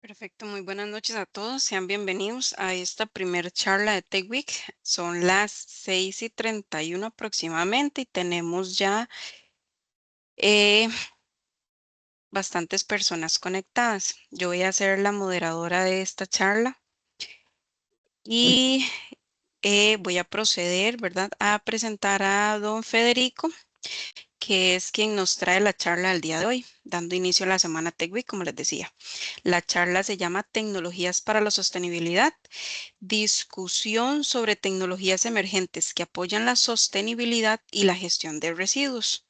Perfecto, muy buenas noches a todos. Sean bienvenidos a esta primer charla de Tech Week. Son las 6:31 aproximadamente y tenemos ya eh, bastantes personas conectadas. Yo voy a ser la moderadora de esta charla y voy a proceder, ¿verdad?, a presentar a don Federico, que es quien nos trae la charla del día de hoy, dando inicio a la semana Tech Week, como les decía. La charla se llama Tecnologías para la Sostenibilidad, discusión sobre tecnologías emergentes que apoyan la sostenibilidad y la gestión de residuos.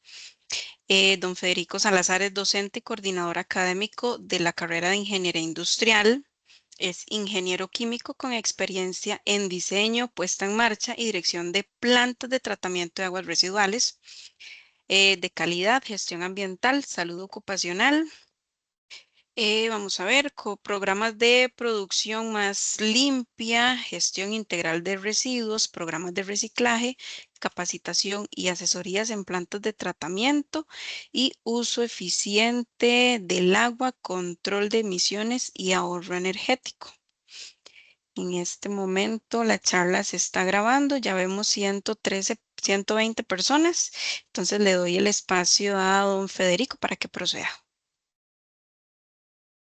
Don Federico Salazar es docente y coordinador académico de la carrera de Ingeniería Industrial. Es ingeniero químico con experiencia en diseño, puesta en marcha y dirección de plantas de tratamiento de aguas residuales, de calidad, gestión ambiental, salud ocupacional. Vamos a ver, programas de producción más limpia, gestión integral de residuos, programas de reciclaje, capacitación y asesorías en plantas de tratamiento y uso eficiente del agua, control de emisiones y ahorro energético. En este momento la charla se está grabando, ya vemos 113, 120 personas, entonces le doy el espacio a don Federico para que proceda.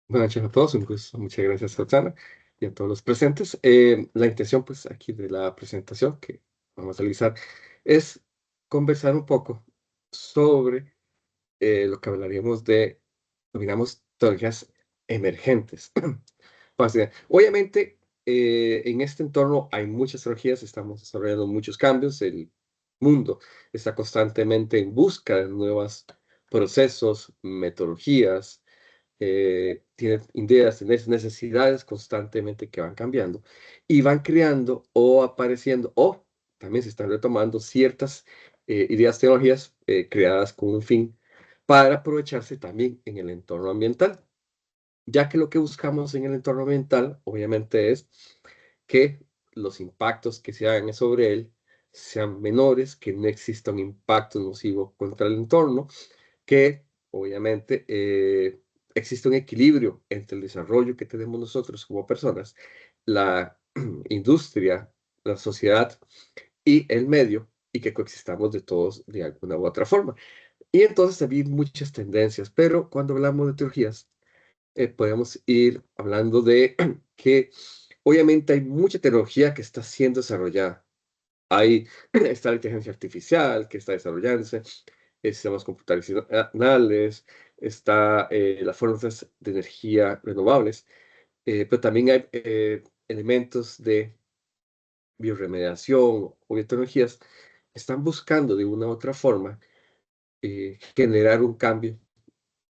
Buenas noches a todos, un gusto. Muchas gracias, Roxana, y a todos los presentes. La intención, pues, aquí de la presentación que vamos a realizar es conversar un poco sobre lo que hablaríamos de, denominamos tecnologías emergentes. Obviamente, en este entorno hay muchas tecnologías, estamos desarrollando muchos cambios, el mundo está constantemente en busca de nuevos procesos, metodologías, tiene ideas, tiene necesidades constantemente que van cambiando y van creando o apareciendo o también se están retomando ciertas ideas, tecnologías creadas con un fin para aprovecharse también en el entorno ambiental, ya que lo que buscamos en el entorno ambiental obviamente es que los impactos que se hagan sobre él sean menores, que no exista un impacto nocivo contra el entorno, que obviamente existe un equilibrio entre el desarrollo que tenemos nosotros como personas, la industria, la sociedad y el medio, y que coexistamos de todos de alguna u otra forma. Y entonces había muchas tendencias, pero cuando hablamos de teologías, podemos ir hablando de que obviamente hay mucha tecnología que está siendo desarrollada. Ahí está la inteligencia artificial que está desarrollándose, sistemas computacionales, está las fuentes de energía renovables, pero también hay elementos de bioremediación o biotecnologías que están buscando de una u otra forma generar un cambio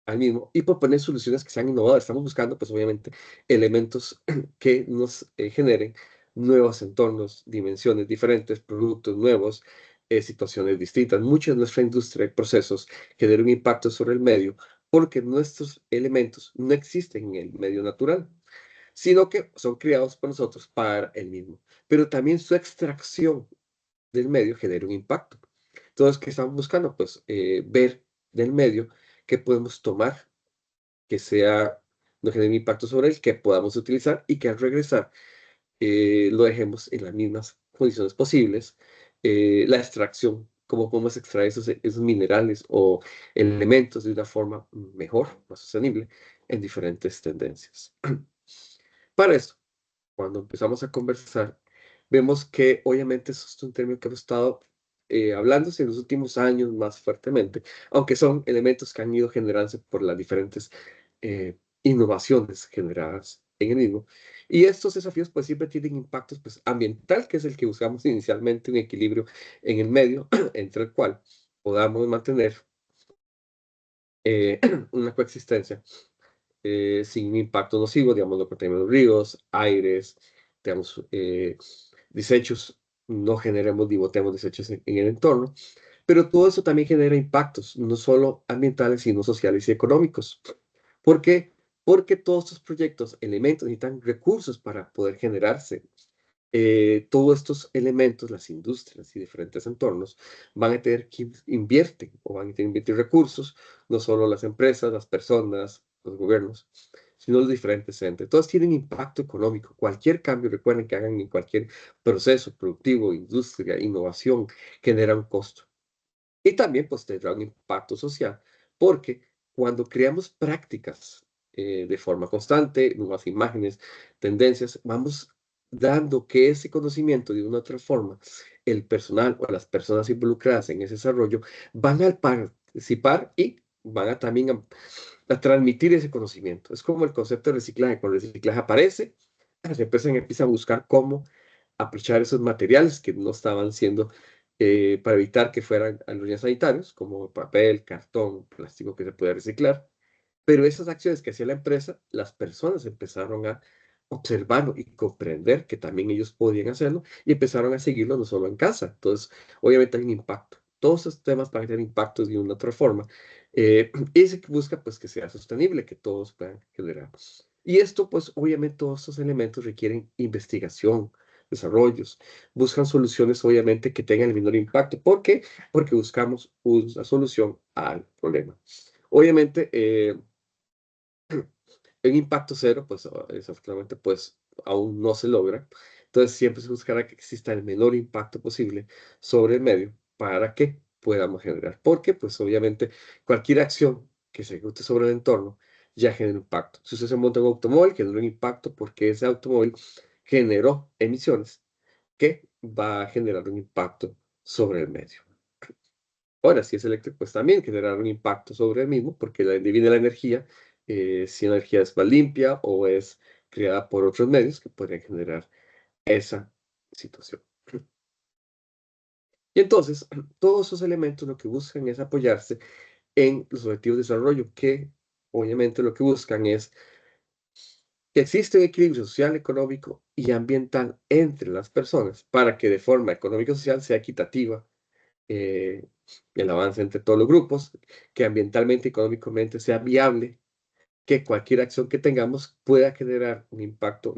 al mismo y proponer soluciones que sean innovadoras. Estamos buscando, pues obviamente, elementos que nos generen nuevos entornos, dimensiones diferentes, productos nuevos, situaciones distintas. Mucho de nuestra industria y procesos generan un impacto sobre el medio porque nuestros elementos no existen en el medio natural, sino que son creados por nosotros para el mismo. Pero también su extracción del medio genera un impacto. Entonces, ¿qué estamos buscando? Pues ver del medio qué podemos tomar que sea, no genere un impacto sobre él, que podamos utilizar y que al regresar lo dejemos en las mismas condiciones posibles. La extracción, cómo podemos extraer esos minerales o elementos de una forma mejor, más sostenible, en diferentes tendencias. Para esto, cuando empezamos a conversar, vemos que obviamente eso es un término que hemos estado hablándose en los últimos años más fuertemente, aunque son elementos que han ido generándose por las diferentes innovaciones generadas en el mismo. Y estos desafíos pues siempre tienen impactos pues ambiental, que es el que buscamos inicialmente, un equilibrio en el medio entre el cual podamos mantener una coexistencia sin impacto nocivo, digamos, lo que tenemos ríos, aires, digamos, desechos, no generemos ni botemos desechos en el entorno, pero todo eso también genera impactos, no solo ambientales, sino sociales y económicos. ¿Por qué? Porque todos estos proyectos, elementos, necesitan recursos para poder generarse. Todos estos elementos, las industrias y diferentes entornos, van a tener que invierten o van a tener que invertir recursos, no solo las empresas, las personas, los gobiernos, sino los diferentes entes. Todos tienen impacto económico. Cualquier cambio, recuerden que hagan en cualquier proceso productivo, industria, innovación, genera un costo. Y también pues tendrá un impacto social, porque cuando creamos prácticas de forma constante, nuevas imágenes, tendencias, vamos dando que ese conocimiento de una u otra forma, el personal o las personas involucradas en ese desarrollo van a participar y van a también a transmitir ese conocimiento. Es como el concepto de reciclaje. Cuando el reciclaje aparece, las empresas empiezan a buscar cómo aprovechar esos materiales que no estaban siendo para evitar que fueran alumnos sanitarios, como papel, cartón, plástico que se puede reciclar. Pero esas acciones que hacía la empresa, las personas empezaron a observarlo y comprender que también ellos podían hacerlo y empezaron a seguirlo no solo en casa. Entonces, obviamente hay un impacto. Todos esos temas van a tener impactos de una u otra forma. Y se busca pues que sea sostenible, que todos puedan generar. Y esto pues obviamente todos estos elementos requieren investigación, desarrollos, buscan soluciones obviamente que tengan el menor impacto. ¿Por qué? Porque buscamos una solución al problema. Obviamente, el impacto cero, pues desafortunadamente, pues aún no se logra. Entonces siempre se buscará que exista el menor impacto posible sobre el medio para que podamos generar. Porque, pues obviamente, cualquier acción que se ejecute sobre el entorno ya genera impacto. Si usted se monta en un automóvil, genera un impacto porque ese automóvil generó emisiones que va a generar un impacto sobre el medio. Ahora, si es eléctrico, pues también generar un impacto sobre el mismo, porque de ahí viene la energía, si la energía es más limpia o es creada por otros medios que podrían generar esa situación. Y entonces, todos esos elementos lo que buscan es apoyarse en los objetivos de desarrollo, que obviamente lo que buscan es que exista un equilibrio social, económico y ambiental entre las personas para que de forma económica y social sea equitativa eh, el avance entre todos los grupos, que ambientalmente y económicamente sea viable, que cualquier acción que tengamos pueda generar un impacto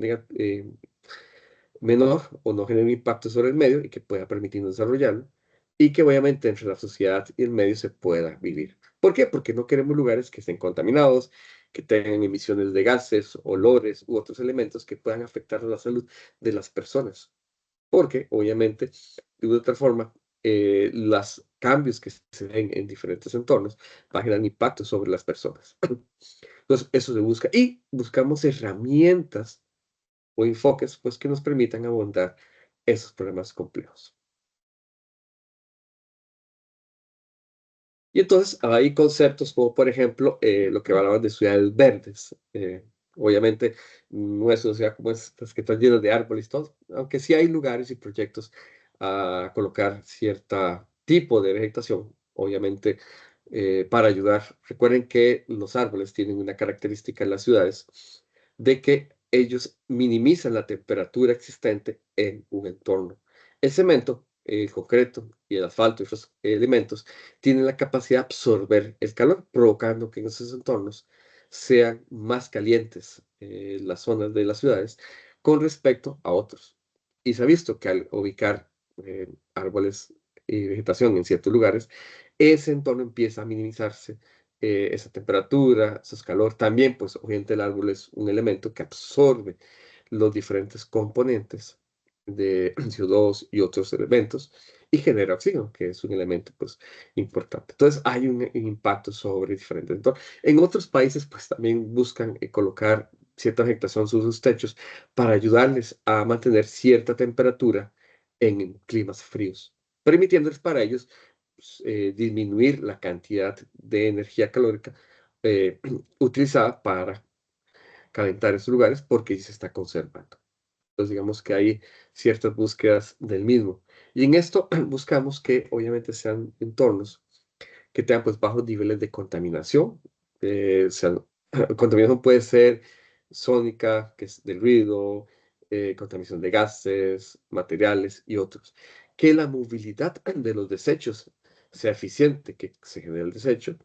menor o no genere un impacto sobre el medio y que pueda permitirnos desarrollarlo, y que obviamente entre la sociedad y el medio se pueda vivir. ¿Por qué? Porque no queremos lugares que estén contaminados, que tengan emisiones de gases, olores u otros elementos que puedan afectar la salud de las personas. Porque, obviamente, de una otra forma, los cambios que se ven en diferentes entornos van a generar impacto sobre las personas. Entonces, eso se busca. Y buscamos herramientas o enfoques pues, que nos permitan abordar esos problemas complejos. Y entonces hay conceptos como, por ejemplo, lo que hablaban de ciudades verdes. Obviamente, no es una ciudad como estas que están llenas de árboles y todo, aunque sí hay lugares y proyectos a colocar cierto tipo de vegetación, obviamente, para ayudar. Recuerden que los árboles tienen una característica en las ciudades de que ellos minimizan la temperatura existente en un entorno. El cemento, el concreto y el asfalto y otros elementos tienen la capacidad de absorber el calor, provocando que en esos entornos sean más calientes las zonas de las ciudades con respecto a otros. Y se ha visto que al ubicar árboles y vegetación en ciertos lugares, ese entorno empieza a minimizarse, esa temperatura, ese calor. También, pues, obviamente el árbol es un elemento que absorbe los diferentes componentes de CO2 y otros elementos y genera oxígeno, que es un elemento pues importante. Entonces hay un impacto sobre diferentes entornos. En otros países pues también buscan colocar cierta vegetación sobre sus techos para ayudarles a mantener cierta temperatura en climas fríos, permitiéndoles para ellos pues, disminuir la cantidad de energía calórica utilizada para calentar esos lugares porque se está conservando. Entonces, digamos que hay ciertas búsquedas del mismo. Y en esto buscamos que obviamente sean entornos que tengan pues bajos niveles de contaminación. Contaminación puede ser sónica, que es del ruido, contaminación de gases, materiales y otros. Que la movilidad de los desechos sea eficiente, que se genere el desecho,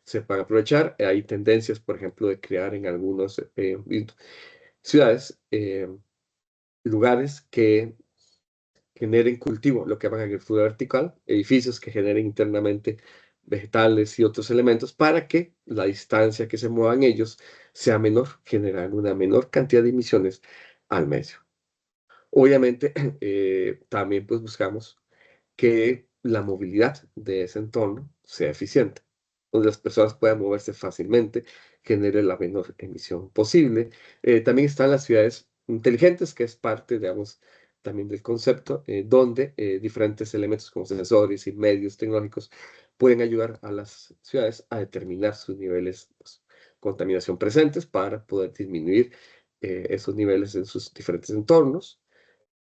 se pueda aprovechar. Hay tendencias, por ejemplo, de crear en algunas ciudades lugares que generen cultivo, lo que llaman agricultura vertical, edificios que generen internamente vegetales y otros elementos para que la distancia que se muevan ellos sea menor, generando una menor cantidad de emisiones al medio. Obviamente, también pues buscamos que la movilidad de ese entorno sea eficiente, donde las personas puedan moverse fácilmente, genere la menor emisión posible. También están las ciudades inteligentes, que es parte, digamos, también del concepto, donde diferentes elementos como sensores y medios tecnológicos pueden ayudar a las ciudades a determinar sus niveles pues, de contaminación presentes para poder disminuir esos niveles en sus diferentes entornos,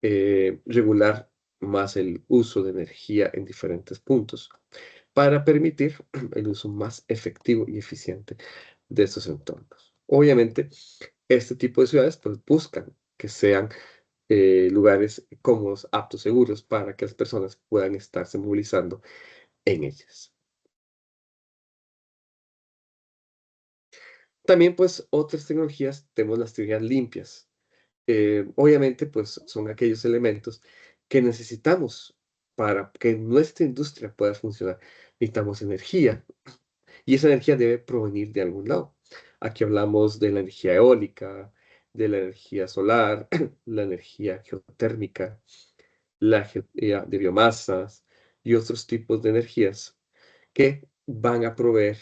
regular más el uso de energía en diferentes puntos para permitir el uso más efectivo y eficiente de estos entornos. Obviamente, este tipo de ciudades pues, buscan que sean lugares cómodos, aptos, seguros para que las personas puedan estarse movilizando en ellas. También, pues, otras tecnologías, tenemos las tecnologías limpias. Obviamente, pues, son aquellos elementos que necesitamos para que nuestra industria pueda funcionar. Necesitamos energía, y esa energía debe provenir de algún lado. Aquí hablamos de la energía eólica, de la energía solar, la energía geotérmica, de biomasas y otros tipos de energías que van a proveer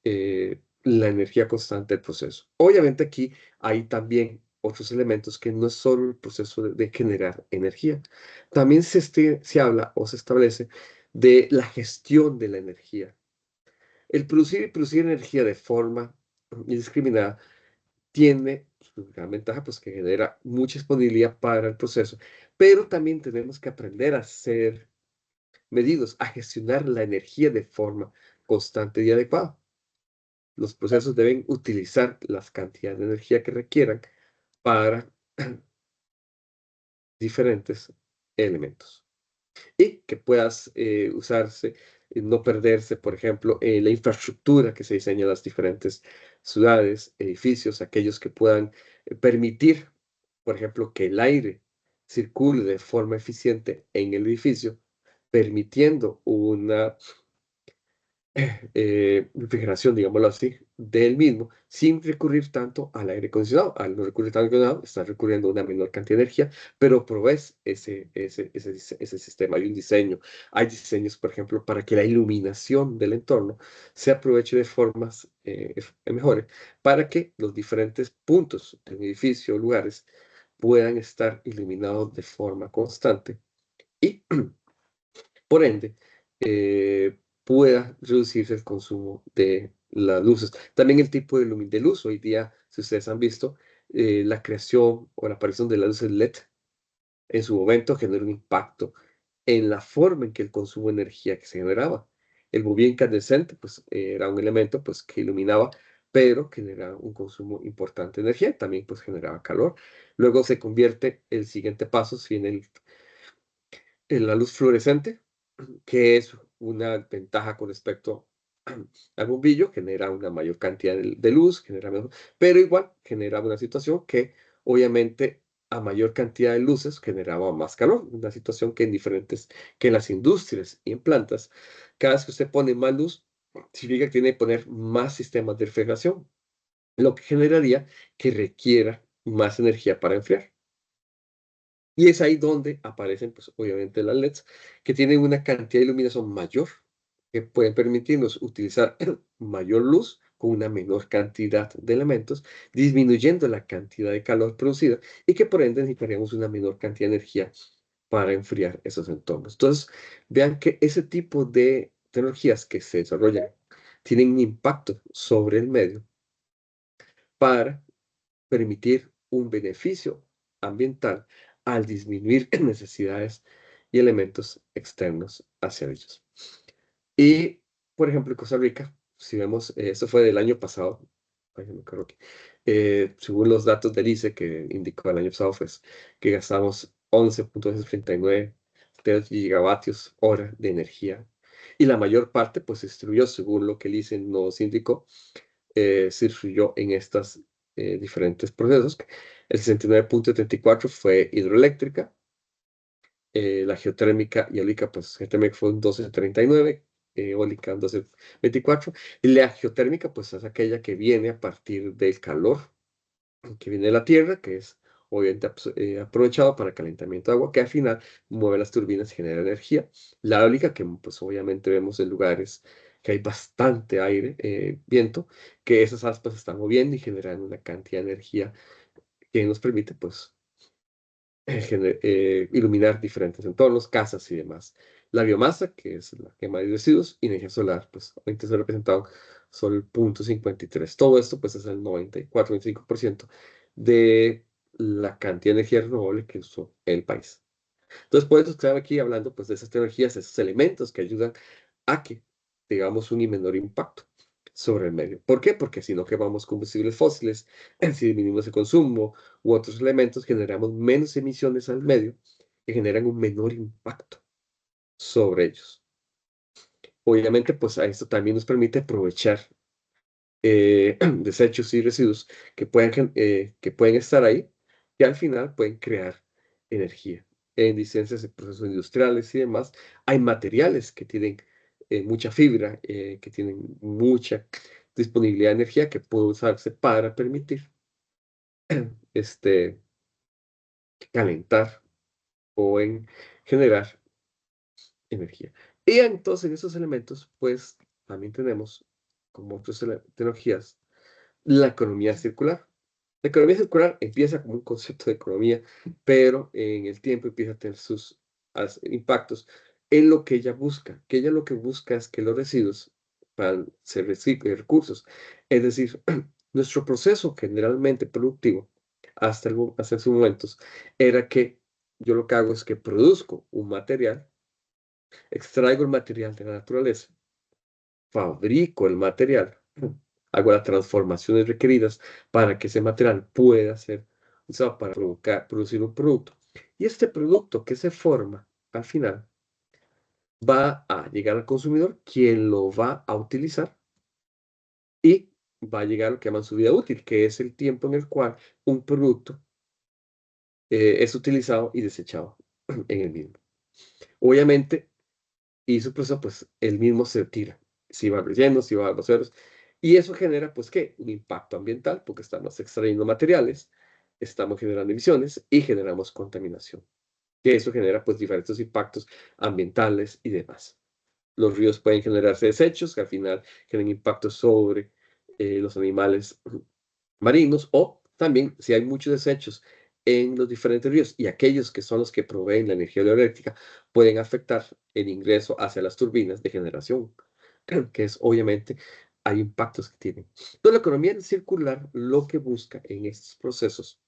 la energía constante del proceso. Obviamente aquí hay también otros elementos que no es solo el proceso de generar energía. También se habla o se establece de la gestión de la energía. El producir y producir energía de forma indiscriminada tiene su gran ventaja, pues que genera mucha disponibilidad para el proceso, pero también tenemos que aprender a ser medidos, a gestionar la energía de forma constante y adecuada. Los procesos deben utilizar las cantidades de energía que requieran para diferentes elementos y que puedas usarse, no perderse, por ejemplo, la infraestructura que se diseña en las diferentes ciudades, edificios, aquellos que puedan permitir, por ejemplo, que el aire circule de forma eficiente en el edificio, permitiendo una refrigeración, digámoslo así, del mismo, sin recurrir tanto al aire acondicionado. Al no recurrir tanto al aire acondicionado, estás recurriendo a una menor cantidad de energía, pero provees ese sistema. Hay diseños, por ejemplo, para que la iluminación del entorno se aproveche de formas mejores, para que los diferentes puntos de un edificio o lugares puedan estar iluminados de forma constante y por ende, pueda reducirse el consumo de las luces. También el tipo de luz. Hoy día, si ustedes han visto, la creación o la aparición de las luces LED en su momento generó un impacto en la forma en que el consumo de energía que se generaba. El bobia incandescente, pues, era un elemento, pues, que iluminaba, pero generaba un consumo importante de energía. También, pues, generaba calor. Luego se convierte, el siguiente paso, si en la luz fluorescente, que es una ventaja con respecto al bombillo, genera una mayor cantidad de luz, pero igual genera una situación que obviamente a mayor cantidad de luces generaba más calor, una situación que en las industrias y en plantas, cada vez que usted pone más luz, significa que tiene que poner más sistemas de refrigeración, lo que generaría que requiera más energía para enfriar. Y es ahí donde aparecen, pues, obviamente las LEDs, que tienen una cantidad de iluminación mayor, que pueden permitirnos utilizar mayor luz con una menor cantidad de elementos, disminuyendo la cantidad de calor producida y que por ende necesitaríamos una menor cantidad de energía para enfriar esos entornos. Entonces, vean que ese tipo de tecnologías que se desarrollan tienen un impacto sobre el medio para permitir un beneficio ambiental al disminuir necesidades y elementos externos hacia ellos. Y, por ejemplo, en Costa Rica, si vemos, esto fue del año pasado, ay, no me acuerdo según los datos del ICE que indicó el año pasado, pues, que gastamos 11.39 gigavatios hora de energía. Y la mayor parte, pues, se distribuyó, según lo que el ICE nos indicó, se distribuyó en estos diferentes procesos. El 69.34 fue hidroeléctrica, la geotérmica y eólica, pues geotérmica fue un 12.39, eólica en 1224. Y la geotérmica, pues es aquella que viene a partir del calor que viene de la Tierra, que es obviamente aprovechado para calentamiento de agua, que al final mueve las turbinas y genera energía. La eólica, que pues obviamente vemos en lugares que hay bastante aire, viento, que esas aspas se están moviendo y generan una cantidad de energía que nos permite pues iluminar diferentes entornos, casas y demás. La biomasa, que es la quema de residuos, y energía solar, pues ahorita se ha representado solo el 0,53. Todo esto, pues, es el 94-95% de la cantidad de energía renovable que usó el país. Entonces, por eso estoy aquí hablando, pues, de esas tecnologías, esos elementos que ayudan a que tengamos un menor impacto sobre el medio. ¿Por qué? Porque si no quemamos combustibles fósiles, si disminuimos el consumo u otros elementos, generamos menos emisiones al medio que generan un menor impacto sobre ellos. Obviamente, pues a esto también nos permite aprovechar desechos y residuos que pueden estar ahí, que al final pueden crear energía. En licencias de procesos industriales y demás, hay materiales que tienen mucha fibra, que tienen mucha disponibilidad de energía que puede usarse para permitir este, calentar o en generar energía. Y entonces en esos elementos, pues también tenemos, como otras tecnologías, la economía circular. La economía circular empieza como un concepto de economía, pero en el tiempo empieza a tener sus impactos en lo que ella busca, que ella lo que busca es que los residuos se reciclen recursos. Es decir, nuestro proceso generalmente productivo hasta esos momentos era que yo lo que hago es que produzco un material, extraigo el material de la naturaleza, fabrico el material, hago las transformaciones requeridas para que ese material pueda ser usado para producir un producto. Y este producto que se forma al final va a llegar al consumidor, quien lo va a utilizar y va a llegar a lo que llaman su vida útil, que es el tiempo en el cual un producto es utilizado y desechado en el mismo. Obviamente, y su proceso, pues, el mismo se tira. Si va relleno, si va a los ceros. Y eso genera, pues, ¿qué? Un impacto ambiental, porque estamos extrayendo materiales, estamos generando emisiones y generamos contaminación. Que eso genera, pues, diferentes impactos ambientales y demás. Los ríos pueden generarse desechos que al final generan impactos sobre los animales marinos, o también si hay muchos desechos en los diferentes ríos y aquellos que son los que proveen la energía eléctrica pueden afectar el ingreso hacia las turbinas de generación, que es obviamente hay impactos que tienen. Entonces, la economía circular lo que busca en estos procesos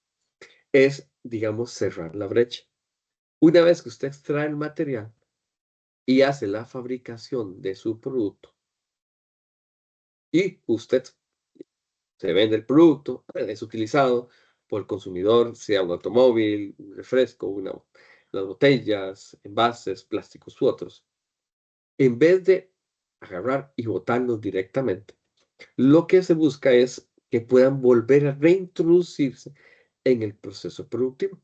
es, digamos, cerrar la brecha. Una vez que usted extrae el material y hace la fabricación de su producto y usted se vende el producto, es utilizado por el consumidor, sea un automóvil, un refresco, las botellas, envases, plásticos u otros. En vez de agarrar y botarlos directamente, lo que se busca es que puedan volver a reintroducirse en el proceso productivo,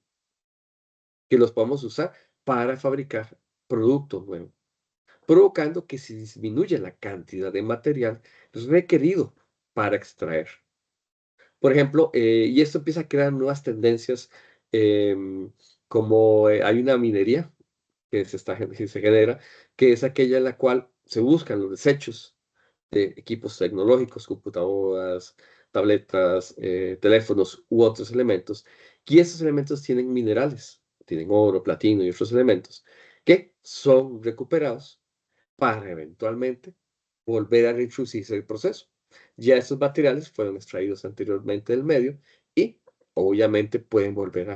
que los podamos usar para fabricar productos nuevos, provocando que se disminuya la cantidad de material requerido para extraer. Por ejemplo, y esto empieza a crear nuevas tendencias, como hay una minería que se genera, que es aquella en la cual se buscan los desechos de equipos tecnológicos, computadoras, tabletas, teléfonos u otros elementos, y esos elementos tienen minerales, tienen oro, platino y otros elementos, que son recuperados para eventualmente volver a reintroducirse el proceso. Ya estos materiales fueron extraídos anteriormente del medio y obviamente pueden volver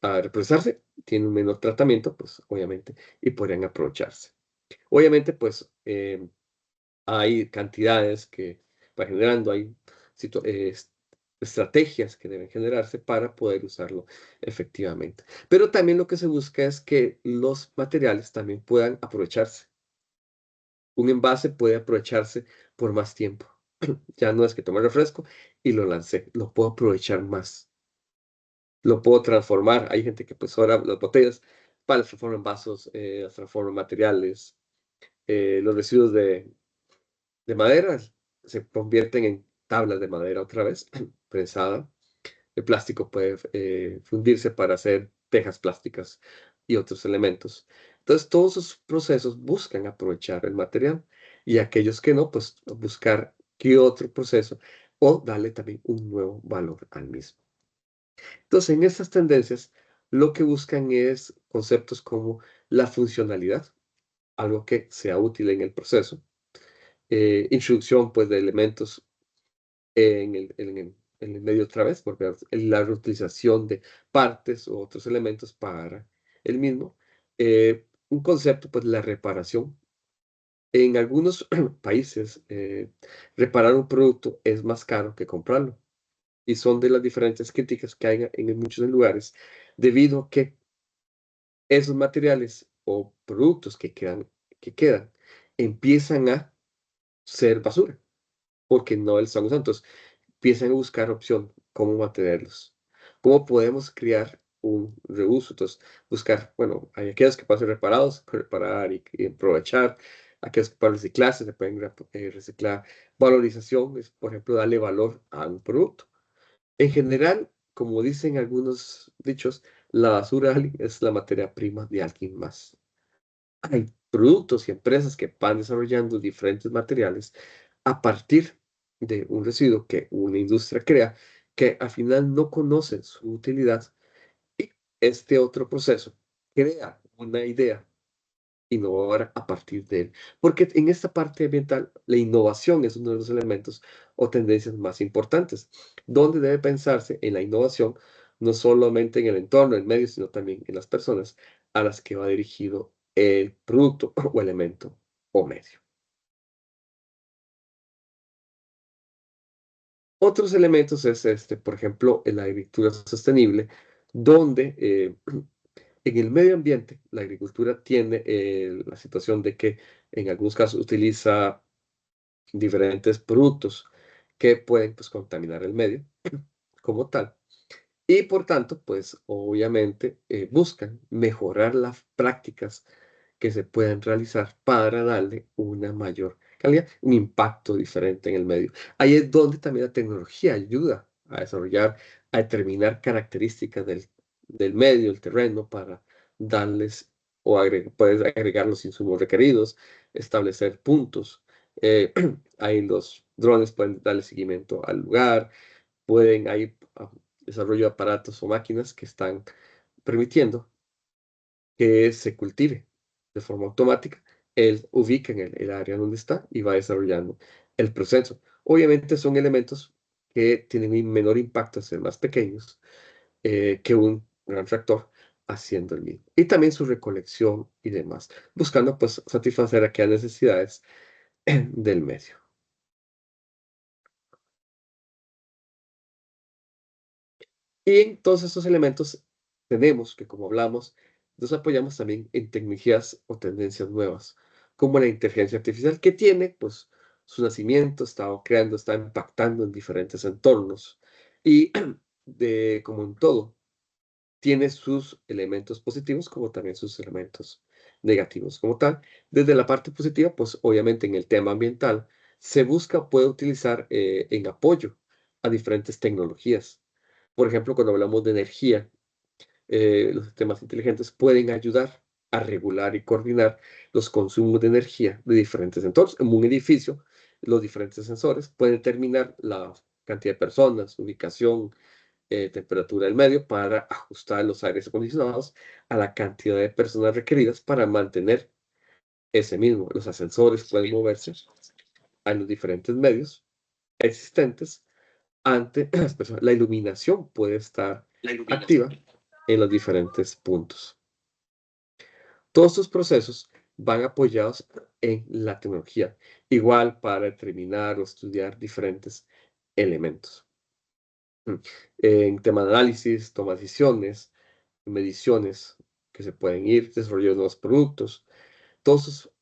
a reprocesarse, tienen un menor tratamiento, pues obviamente, y podrían aprovecharse. Obviamente, pues hay cantidades que va generando, hay estrategias que deben generarse para poder usarlo efectivamente. Pero también lo que se busca es que los materiales también puedan aprovecharse. Un envase puede aprovecharse por más tiempo. Ya no es que tomé refresco y lo lancé, lo puedo aprovechar más, lo puedo transformar. Hay gente que pues ahora las botellas para las transforma en vasos, las transforma en materiales, los residuos de madera se convierten en tablas de madera otra vez, prensada. El plástico puede fundirse para hacer tejas plásticas y otros elementos. Entonces, todos esos procesos buscan aprovechar el material y aquellos que no, pues buscar qué otro proceso o darle también un nuevo valor al mismo. Entonces, en estas tendencias, lo que buscan es conceptos como la funcionalidad, algo que sea útil en el proceso, introducción pues de elementos en el medio otra vez, porque la reutilización de partes u otros elementos para el mismo. Un concepto, pues la reparación. En algunos países, reparar un producto es más caro que comprarlo. Y son de las diferentes críticas que hay en muchos lugares, debido a que esos materiales o productos que quedan empiezan a ser basura, porque no el están usando. Entonces, empiezan a buscar opción, cómo mantenerlos. ¿Cómo podemos crear un reuso? Entonces, buscar, bueno, hay aquellos que pueden ser reparados, reparar y aprovechar. Aquellos que pueden reciclarse, se pueden reciclar. Valorización es, por ejemplo, darle valor a un producto. En general, como dicen algunos dichos, la basura es la materia prima de alguien más. Hay productos y empresas que van desarrollando diferentes materiales a partir de un residuo que una industria crea, que al final no conocen su utilidad, y este otro proceso crea una idea innovadora a partir de él. Porque en esta parte ambiental, la innovación es uno de los elementos o tendencias más importantes, donde debe pensarse en la innovación no solamente en el entorno, el medio, sino también en las personas a las que va dirigido el producto o elemento o medio. Otros elementos es, por ejemplo, en la agricultura sostenible, donde en el medio ambiente la agricultura tiene la situación de que en algunos casos utiliza diferentes productos que pueden pues, contaminar el medio como tal. Y por tanto, pues obviamente buscan mejorar las prácticas que se pueden realizar para darle una mayor calidad, un impacto diferente en el medio. Ahí es donde también la tecnología ayuda a desarrollar, a determinar características del medio, el terreno, para darles o puedes agregar los insumos requeridos, establecer puntos. Ahí los drones pueden darle seguimiento al lugar, pueden ahí desarrollo de aparatos o máquinas que están permitiendo que se cultive de forma automática. Él ubica en el área donde está y va desarrollando el proceso. Obviamente son elementos que tienen un menor impacto, ser más pequeños, que un gran tractor haciendo el mismo. Y también su recolección y demás, buscando pues satisfacer aquellas necesidades del medio. Y en todos estos elementos tenemos que, como hablamos, nos apoyamos también en tecnologías o tendencias nuevas, como la inteligencia artificial, que tiene, pues, su nacimiento, está creando, está impactando en diferentes entornos. Y como en todo, tiene sus elementos positivos como también sus elementos negativos como tal. Desde la parte positiva, pues obviamente en el tema ambiental, se busca, puede utilizar en apoyo a diferentes tecnologías. Por ejemplo, cuando hablamos de energía, los sistemas inteligentes pueden ayudar a regular y coordinar los consumos de energía de diferentes entornos. En un edificio, los diferentes sensores pueden determinar la cantidad de personas, ubicación, temperatura del medio para ajustar los aires acondicionados a la cantidad de personas requeridas para mantener ese mismo. Los ascensores pueden moverse a los diferentes medios existentes ante las personas. La iluminación puede estar activa en los diferentes puntos. Todos estos procesos van apoyados en la tecnología, igual para determinar o estudiar diferentes elementos. En tema de análisis, toma de decisiones, mediciones que se pueden ir, desarrollo de nuevos productos, todos esos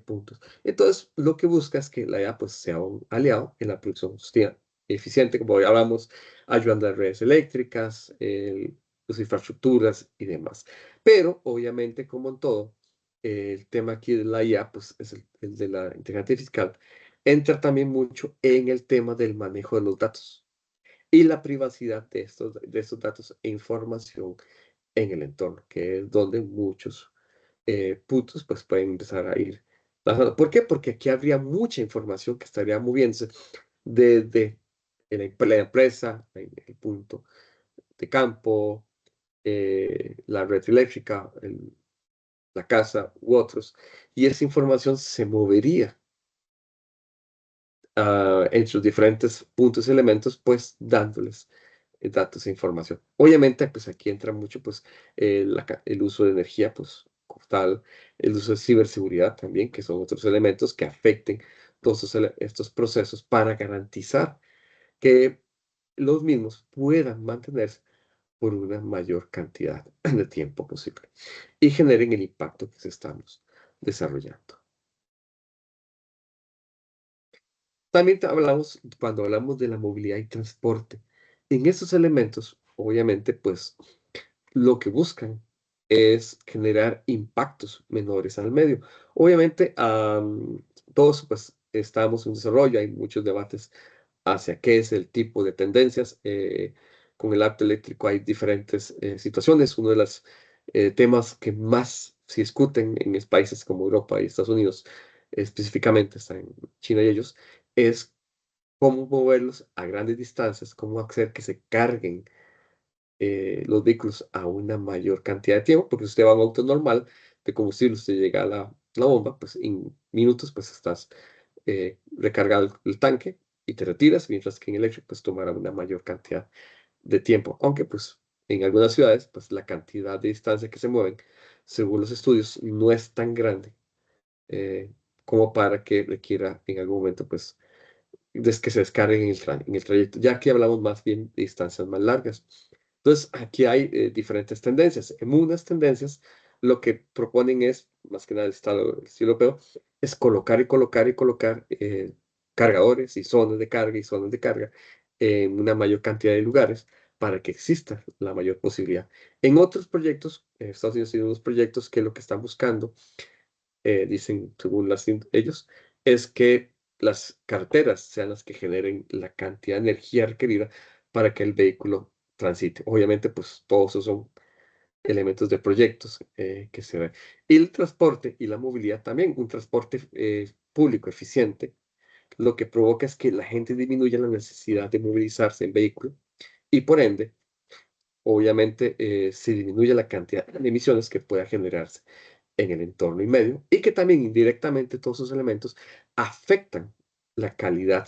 puntos. Entonces, lo que busca es que la IA pues, sea un aliado en la producción sostenible, eficiente, como hoy hablamos, ayudando a las redes eléctricas, las infraestructuras y demás. Pero, obviamente, como en todo, el tema aquí de la IA, pues es el de la inteligencia fiscal, entra también mucho en el tema del manejo de los datos y la privacidad de estos datos e información en el entorno, que es donde muchos puntos pues pueden empezar a ir pasando. ¿Por qué? Porque aquí habría mucha información que estaría moviéndose desde la empresa, en el punto de campo, la red eléctrica, la casa u otros, y esa información se movería entre los diferentes puntos y elementos, pues dándoles datos e información. Obviamente, pues aquí entra mucho pues el uso de energía, pues como tal, el uso de ciberseguridad también, que son otros elementos que afecten todos estos procesos para garantizar que los mismos puedan mantenerse por una mayor cantidad de tiempo posible y generen el impacto que se estamos desarrollando. También hablamos, cuando hablamos de la movilidad y transporte, en estos elementos, obviamente, pues lo que buscan es generar impactos menores al medio. Obviamente, todos pues estamos en desarrollo, hay muchos debates hacia qué es el tipo de tendencias. Con el auto eléctrico hay diferentes situaciones. Uno de los temas que más se discuten en países como Europa y Estados Unidos, específicamente está en China y ellos, es cómo moverlos a grandes distancias, cómo hacer que se carguen los vehículos a una mayor cantidad de tiempo, porque si usted va a un auto normal de combustible, usted llega a la bomba, pues en minutos pues estás recargado el tanque y te retiras, mientras que en eléctrico pues tomará una mayor cantidad de tiempo, aunque pues en algunas ciudades pues la cantidad de distancia que se mueven, según los estudios, no es tan grande como para que requiera en algún momento pues que se descarguen en el trayecto, ya que hablamos más bien de distancias más largas. Entonces, aquí hay diferentes tendencias. En unas tendencias, lo que proponen es, más que nada el estilo europeo, es colocar y colocar y colocar cargadores y zonas de carga y zonas de carga en una mayor cantidad de lugares para que exista la mayor posibilidad. En otros proyectos, Estados Unidos tiene unos proyectos que lo que están buscando dicen, según ellos, es que las carreteras sean las que generen la cantidad de energía requerida para que el vehículo transite. Obviamente, pues todos esos son elementos de proyectos que se ven. Y el transporte y la movilidad también, un transporte público eficiente, lo que provoca es que la gente disminuya la necesidad de movilizarse en vehículo y por ende, obviamente, se disminuye la cantidad de emisiones que pueda generarse en el entorno y medio, y que también indirectamente todos esos elementos afectan la calidad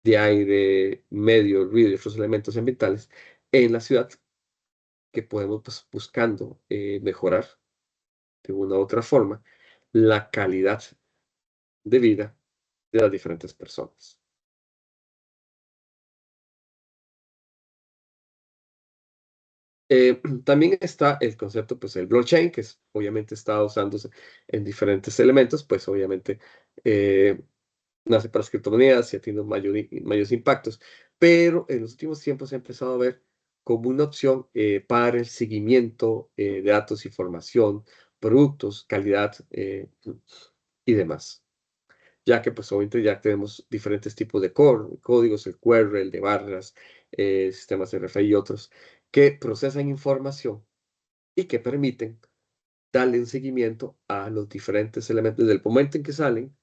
de aire, medio, ruido y otros elementos ambientales en la ciudad que podemos pues, buscando mejorar de una u otra forma la calidad de vida de las diferentes personas. También está el concepto, pues el blockchain, que obviamente está usándose en diferentes elementos, pues obviamente eh, nace para las criptomonedas y ha tenido mayores impactos, pero en los últimos tiempos se ha empezado a ver como una opción para el seguimiento de datos, información, productos, calidad y demás. Ya que pues obviamente ya tenemos diferentes tipos de códigos, el QR, el de barras, sistemas RFID y otros, que procesan información y que permiten darle un seguimiento a los diferentes elementos desde el momento en que salen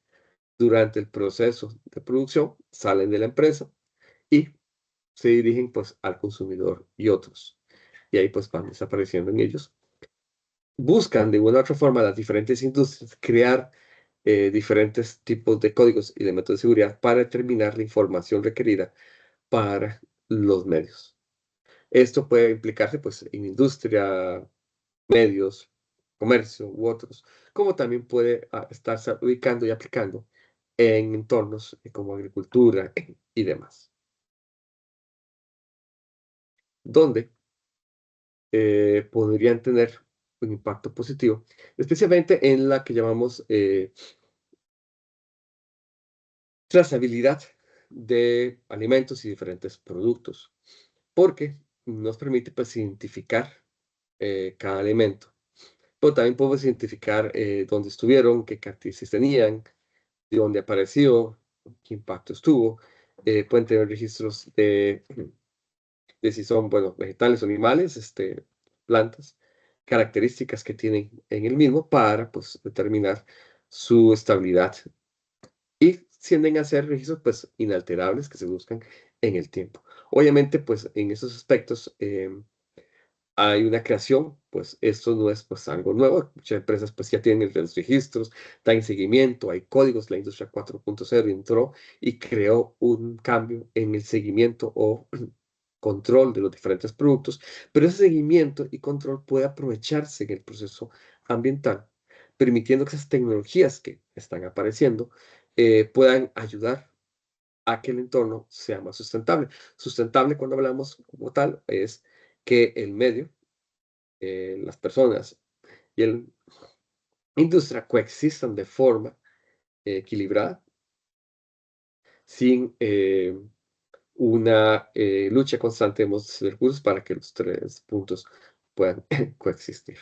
durante el proceso de producción, salen de la empresa y se dirigen pues al consumidor y otros. Y ahí pues van desapareciendo en ellos. Buscan de una u otra forma las diferentes industrias crear diferentes tipos de códigos y de métodos de seguridad para determinar la información requerida para los medios. Esto puede implicarse pues en industria, medios, comercio u otros, como también puede estarse ubicando y aplicando en entornos como agricultura y demás, donde podrían tener un impacto positivo, especialmente en la que llamamos trazabilidad de alimentos y diferentes productos, porque nos permite pues, identificar cada alimento pero también podemos identificar dónde estuvieron, qué características tenían, de dónde apareció, qué impacto estuvo. Pueden tener registros de si son, bueno, vegetales o animales, plantas, características que tienen en el mismo para, pues, determinar su estabilidad. Y tienden a ser registros, pues, inalterables que se buscan en el tiempo. Obviamente, pues, en esos aspectos, hay una creación, pues esto no es pues algo nuevo, muchas empresas pues ya tienen los registros, dan seguimiento, hay códigos, la industria 4.0 entró y creó un cambio en el seguimiento o control de los diferentes productos, pero ese seguimiento y control puede aprovecharse en el proceso ambiental, permitiendo que esas tecnologías que están apareciendo puedan ayudar a que el entorno sea más sustentable. Sustentable, cuando hablamos como tal, es que el medio, las personas y la industria coexistan de forma equilibrada, sin una lucha constante de los recursos para que los tres puntos puedan coexistir.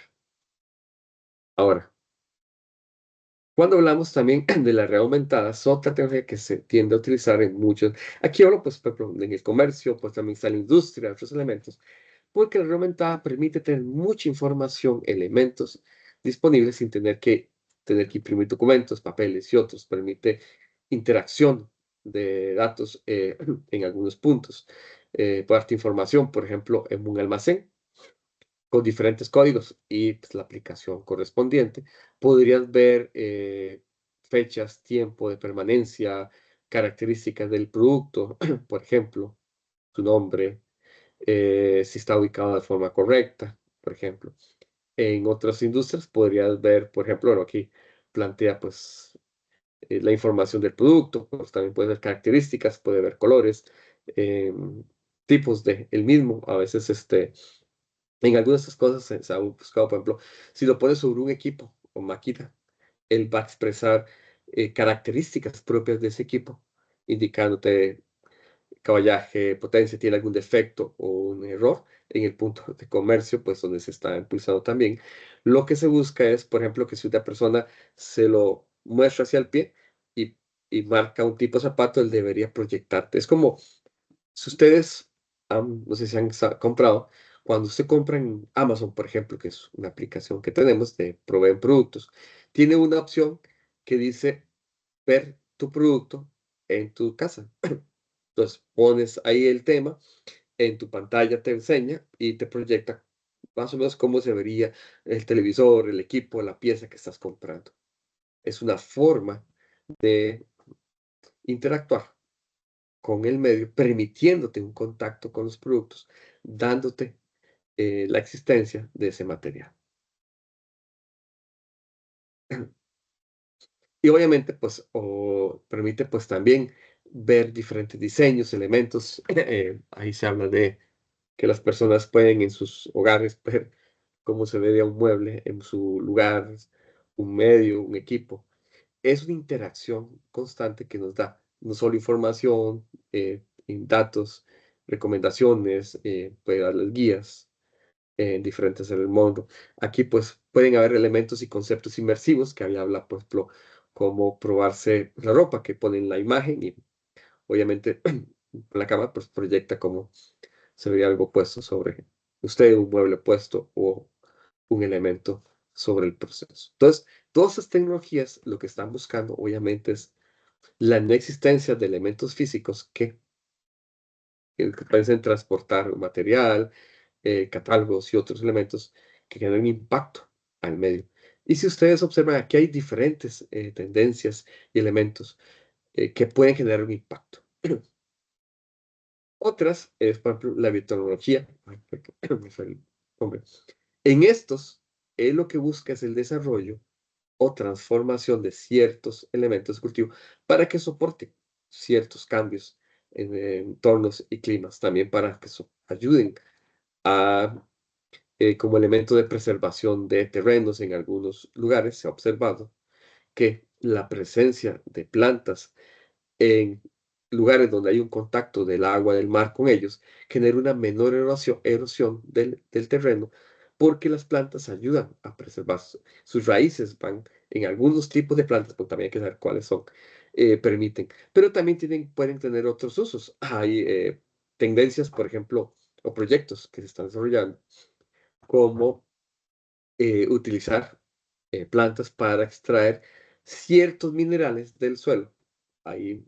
Ahora, cuando hablamos también de la realidad aumentada, es otra tecnología que se tiende a utilizar en muchos. Aquí hablo, pues, por ejemplo, en el comercio, pues también está la industria, otros elementos, porque la realidad aumentada permite tener mucha información, elementos disponibles sin tener que imprimir documentos, papeles y otros. Permite interacción de datos en algunos puntos. Puede darte información, por ejemplo, en un almacén con diferentes códigos y pues, la aplicación correspondiente. Podrías ver fechas, tiempo de permanencia, características del producto, por ejemplo, su nombre, si está ubicado de forma correcta, por ejemplo. En otras industrias podrías ver, por ejemplo, bueno, aquí plantea pues la información del producto, pues también puede ver características, puede ver colores, tipos de el mismo. A veces en algunas de estas cosas se ha buscado, por ejemplo, si lo pones sobre un equipo o máquina, él va a expresar características propias de ese equipo, indicándote caballaje, potencia, tiene algún defecto o un error en el punto de comercio, pues donde se está impulsando también. Lo que se busca es, por ejemplo, que si una persona se lo muestra hacia el pie y, y marca un tipo de zapato, él debería proyectarte. Es como si ustedes, no sé si han comprado, cuando usted compra en Amazon, por ejemplo, que es una aplicación que tenemos de proveen productos, tiene una opción que dice ver tu producto en tu casa. Entonces pones ahí el tema, en tu pantalla te enseña y te proyecta más o menos cómo se vería el televisor, el equipo, la pieza que estás comprando. Es una forma de interactuar con el medio, permitiéndote un contacto con los productos, dándote la existencia de ese material. Y obviamente, pues, permite pues también ver diferentes diseños, elementos. Ahí se habla de que las personas pueden en sus hogares ver cómo se vería un mueble en su lugar, un medio, un equipo. Es una interacción constante que nos da no solo información, en datos, recomendaciones, puede darles guías diferentes en el mundo. Aquí pues pueden haber elementos y conceptos inmersivos que había habla, por ejemplo, como probarse la ropa que ponen la imagen y obviamente la cámara pues proyecta como se vería algo puesto sobre usted, un mueble puesto o un elemento sobre el proceso. Entonces, todas estas tecnologías lo que están buscando obviamente es la no existencia de elementos físicos que pueden transportar material, catálogos y otros elementos que generan impacto al medio. Y si ustedes observan, aquí hay diferentes tendencias y elementos que pueden generar un impacto. Otras es, por ejemplo, la biotecnología. Ay, perdón, me fue el nombre. En estos, él lo que busca es el desarrollo o transformación de ciertos elementos de cultivo para que soporten ciertos cambios en entornos y climas, también para que ayuden a, como elemento de preservación de terrenos en algunos lugares, se ha observado que la presencia de plantas en lugares donde hay un contacto del agua del mar con ellos genera una menor erosión del terreno porque las plantas ayudan a preservar sus raíces, van en algunos tipos de plantas, pero también hay que saber cuáles son, permiten, pero también pueden tener otros usos. Hay tendencias, por ejemplo, o proyectos que se están desarrollando, como utilizar plantas para extraer ciertos minerales del suelo. Hay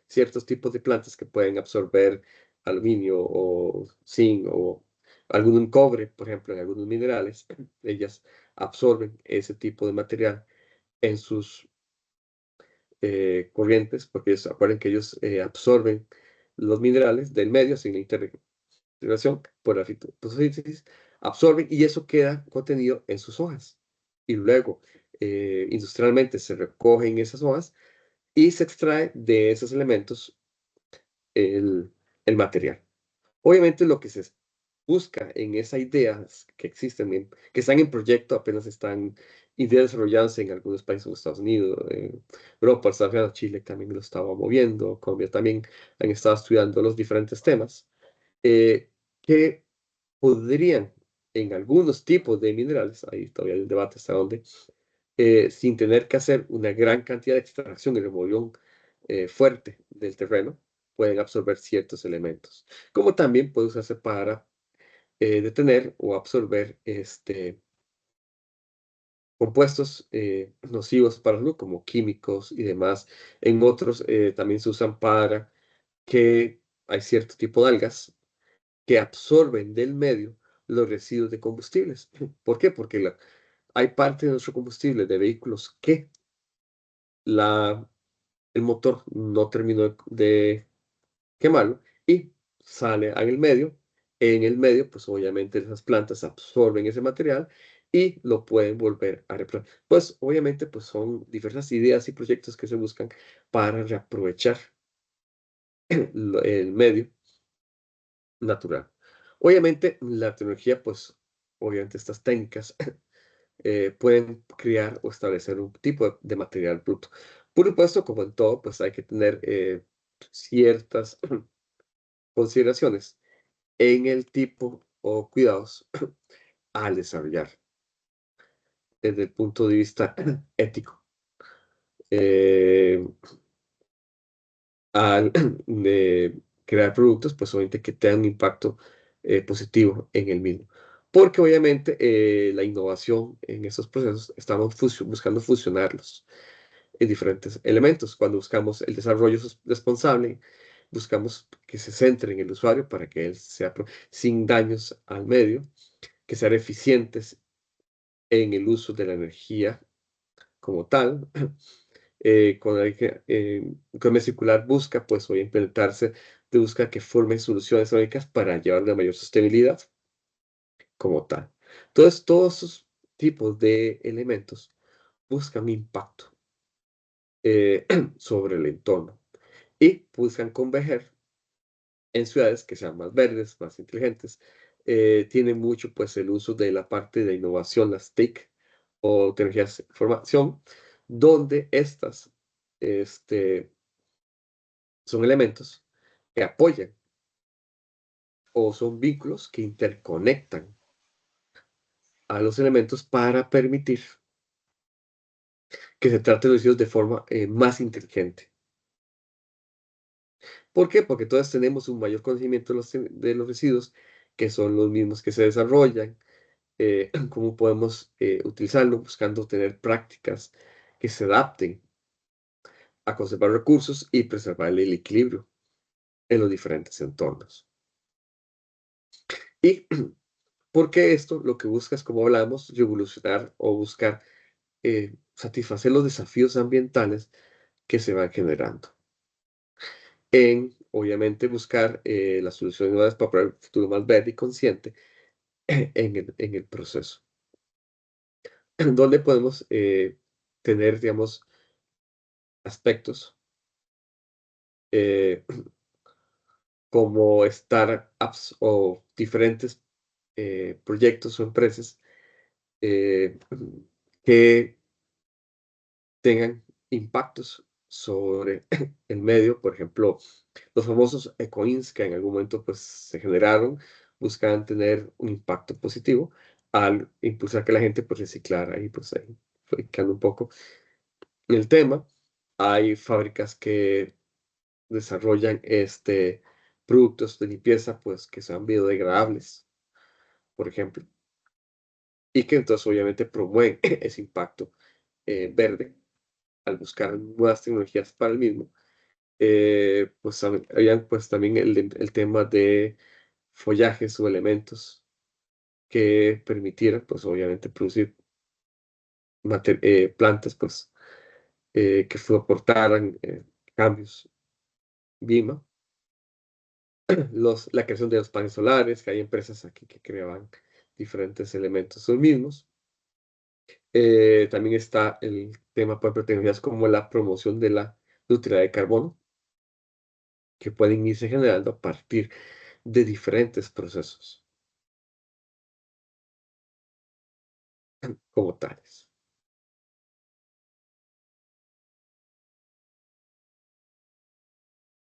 ciertos tipos de plantas que pueden absorber aluminio o zinc o algún cobre, por ejemplo, en algunos minerales. Ellas absorben ese tipo de material en sus corrientes, porque acuerden que ellos absorben los minerales del medio sin la integración por la fotosíntesis, absorben y eso queda contenido en sus hojas. Y luego, industrialmente se recogen esas hojas y se extrae de esos elementos el, el material. Obviamente lo que se busca en esas ideas que existen, que están en proyecto, apenas están ideas desarrollándose en algunos países como Estados Unidos, Europa, Estados Unidos, Chile también lo estaba moviendo, Colombia también han estado estudiando los diferentes temas, que podrían en algunos tipos de minerales, ahí todavía hay un debate hasta dónde, sin tener que hacer una gran cantidad de extracción y remoción fuerte del terreno, pueden absorber ciertos elementos, como también puede usarse para detener o absorber compuestos nocivos para la salud, como químicos y demás. En otros también se usan para que hay cierto tipo de algas que absorben del medio los residuos de combustibles. ¿Por qué? Porque hay parte de nuestro combustible de vehículos que el motor no terminó de quemarlo y sale en el medio. En el medio, pues obviamente esas plantas absorben ese material y lo pueden volver a reaprovechar. Pues obviamente pues son diversas ideas y proyectos que se buscan para reaprovechar el medio natural. Obviamente la tecnología, pues obviamente estas técnicas pueden crear o establecer un tipo de material bruto. Por supuesto, como en todo, pues hay que tener ciertas consideraciones en el tipo o cuidados al desarrollar desde el punto de vista ético. Eh, Al de crear productos, pues obviamente que tengan un impacto positivo en el mismo. Porque obviamente la innovación en estos procesos estamos buscando fusionarlos en diferentes elementos. Cuando buscamos el desarrollo responsable, buscamos que se centre en el usuario para que él sea sin daños al medio, que sean eficientes en el uso de la energía como tal. Con la economía circular busca, pues, hoy implementarse, busca que formen soluciones económicas para llevar una mayor sostenibilidad como tal. Entonces, todos esos tipos de elementos buscan un impacto eh, sobre el entorno y buscan converger en ciudades que sean más verdes, más inteligentes. Tiene mucho, pues, el uso de la parte de innovación, las TIC, o tecnologías de información, donde estas son elementos que apoyan o son vínculos que interconectan a los elementos para permitir que se trate los residuos de forma más inteligente. ¿Por qué? Porque todos tenemos un mayor conocimiento de los residuos, que son los mismos que se desarrollan, cómo podemos utilizarlo, buscando tener prácticas que se adapten a conservar recursos y preservar el equilibrio en los diferentes entornos. Y porque esto lo que busca es, como hablamos, revolucionar o buscar satisfacer los desafíos ambientales que se van generando. Obviamente, buscar las soluciones nuevas para un futuro más verde y consciente en el proceso, donde podemos tener, digamos, aspectos eh, como startups o diferentes proyectos o empresas eh, que tengan impactos sobre el medio. Por ejemplo, los famosos ecoins que en algún momento pues se generaron, buscaban tener un impacto positivo al impulsar que la gente pues reciclara y pues ahí fue quedando un poco en el tema. Hay fábricas que desarrollan productos de limpieza pues que sean biodegradables, por ejemplo, y que entonces obviamente promueven ese impacto verde al buscar nuevas tecnologías para el mismo. Pues habían pues también el tema de follajes o elementos que permitieran pues obviamente producir plantas pues que aportaran cambios BIMA, la creación de los paneles solares, que hay empresas aquí que creaban diferentes elementos los mismos. También está el tema por tecnologías como la promoción de la neutralidad de carbono, que pueden irse generando a partir de diferentes procesos como tales.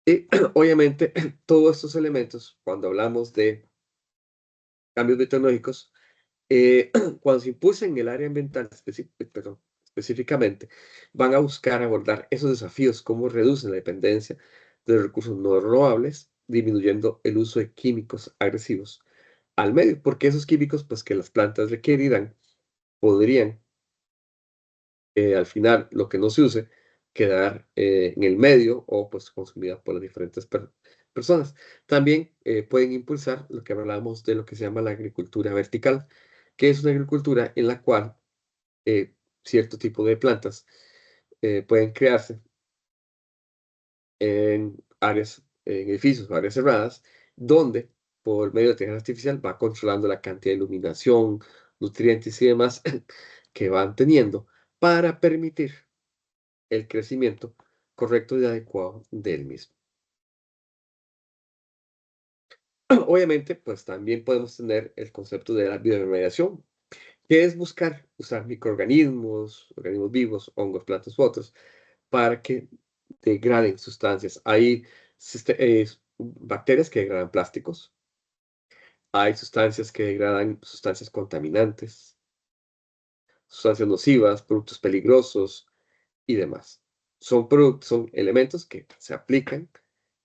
Y obviamente todos estos elementos, cuando hablamos de cambios tecnológicos, cuando se impulsa en el área ambiental perdón, específicamente, van a buscar abordar esos desafíos, cómo reducen la dependencia de los recursos no renovables, disminuyendo el uso de químicos agresivos al medio, porque esos químicos pues, que las plantas requerirán podrían, al final, lo que no se use, quedar en el medio o pues consumida por las diferentes personas. También pueden impulsar lo que hablamos de lo que se llama la agricultura vertical, que es una agricultura en la cual cierto tipo de plantas pueden crearse en áreas, en edificios o áreas cerradas, donde por medio de inteligencia artificial va controlando la cantidad de iluminación, nutrientes y demás que van teniendo para permitir el crecimiento correcto y adecuado del mismo. Obviamente, pues también podemos tener el concepto de la bioremediación, que es buscar usar microorganismos, organismos vivos, hongos, plantas u otros, para que degraden sustancias. Hay bacterias que degradan plásticos, hay sustancias que degradan sustancias contaminantes, sustancias nocivas, productos peligrosos y demás. Son elementos que se aplican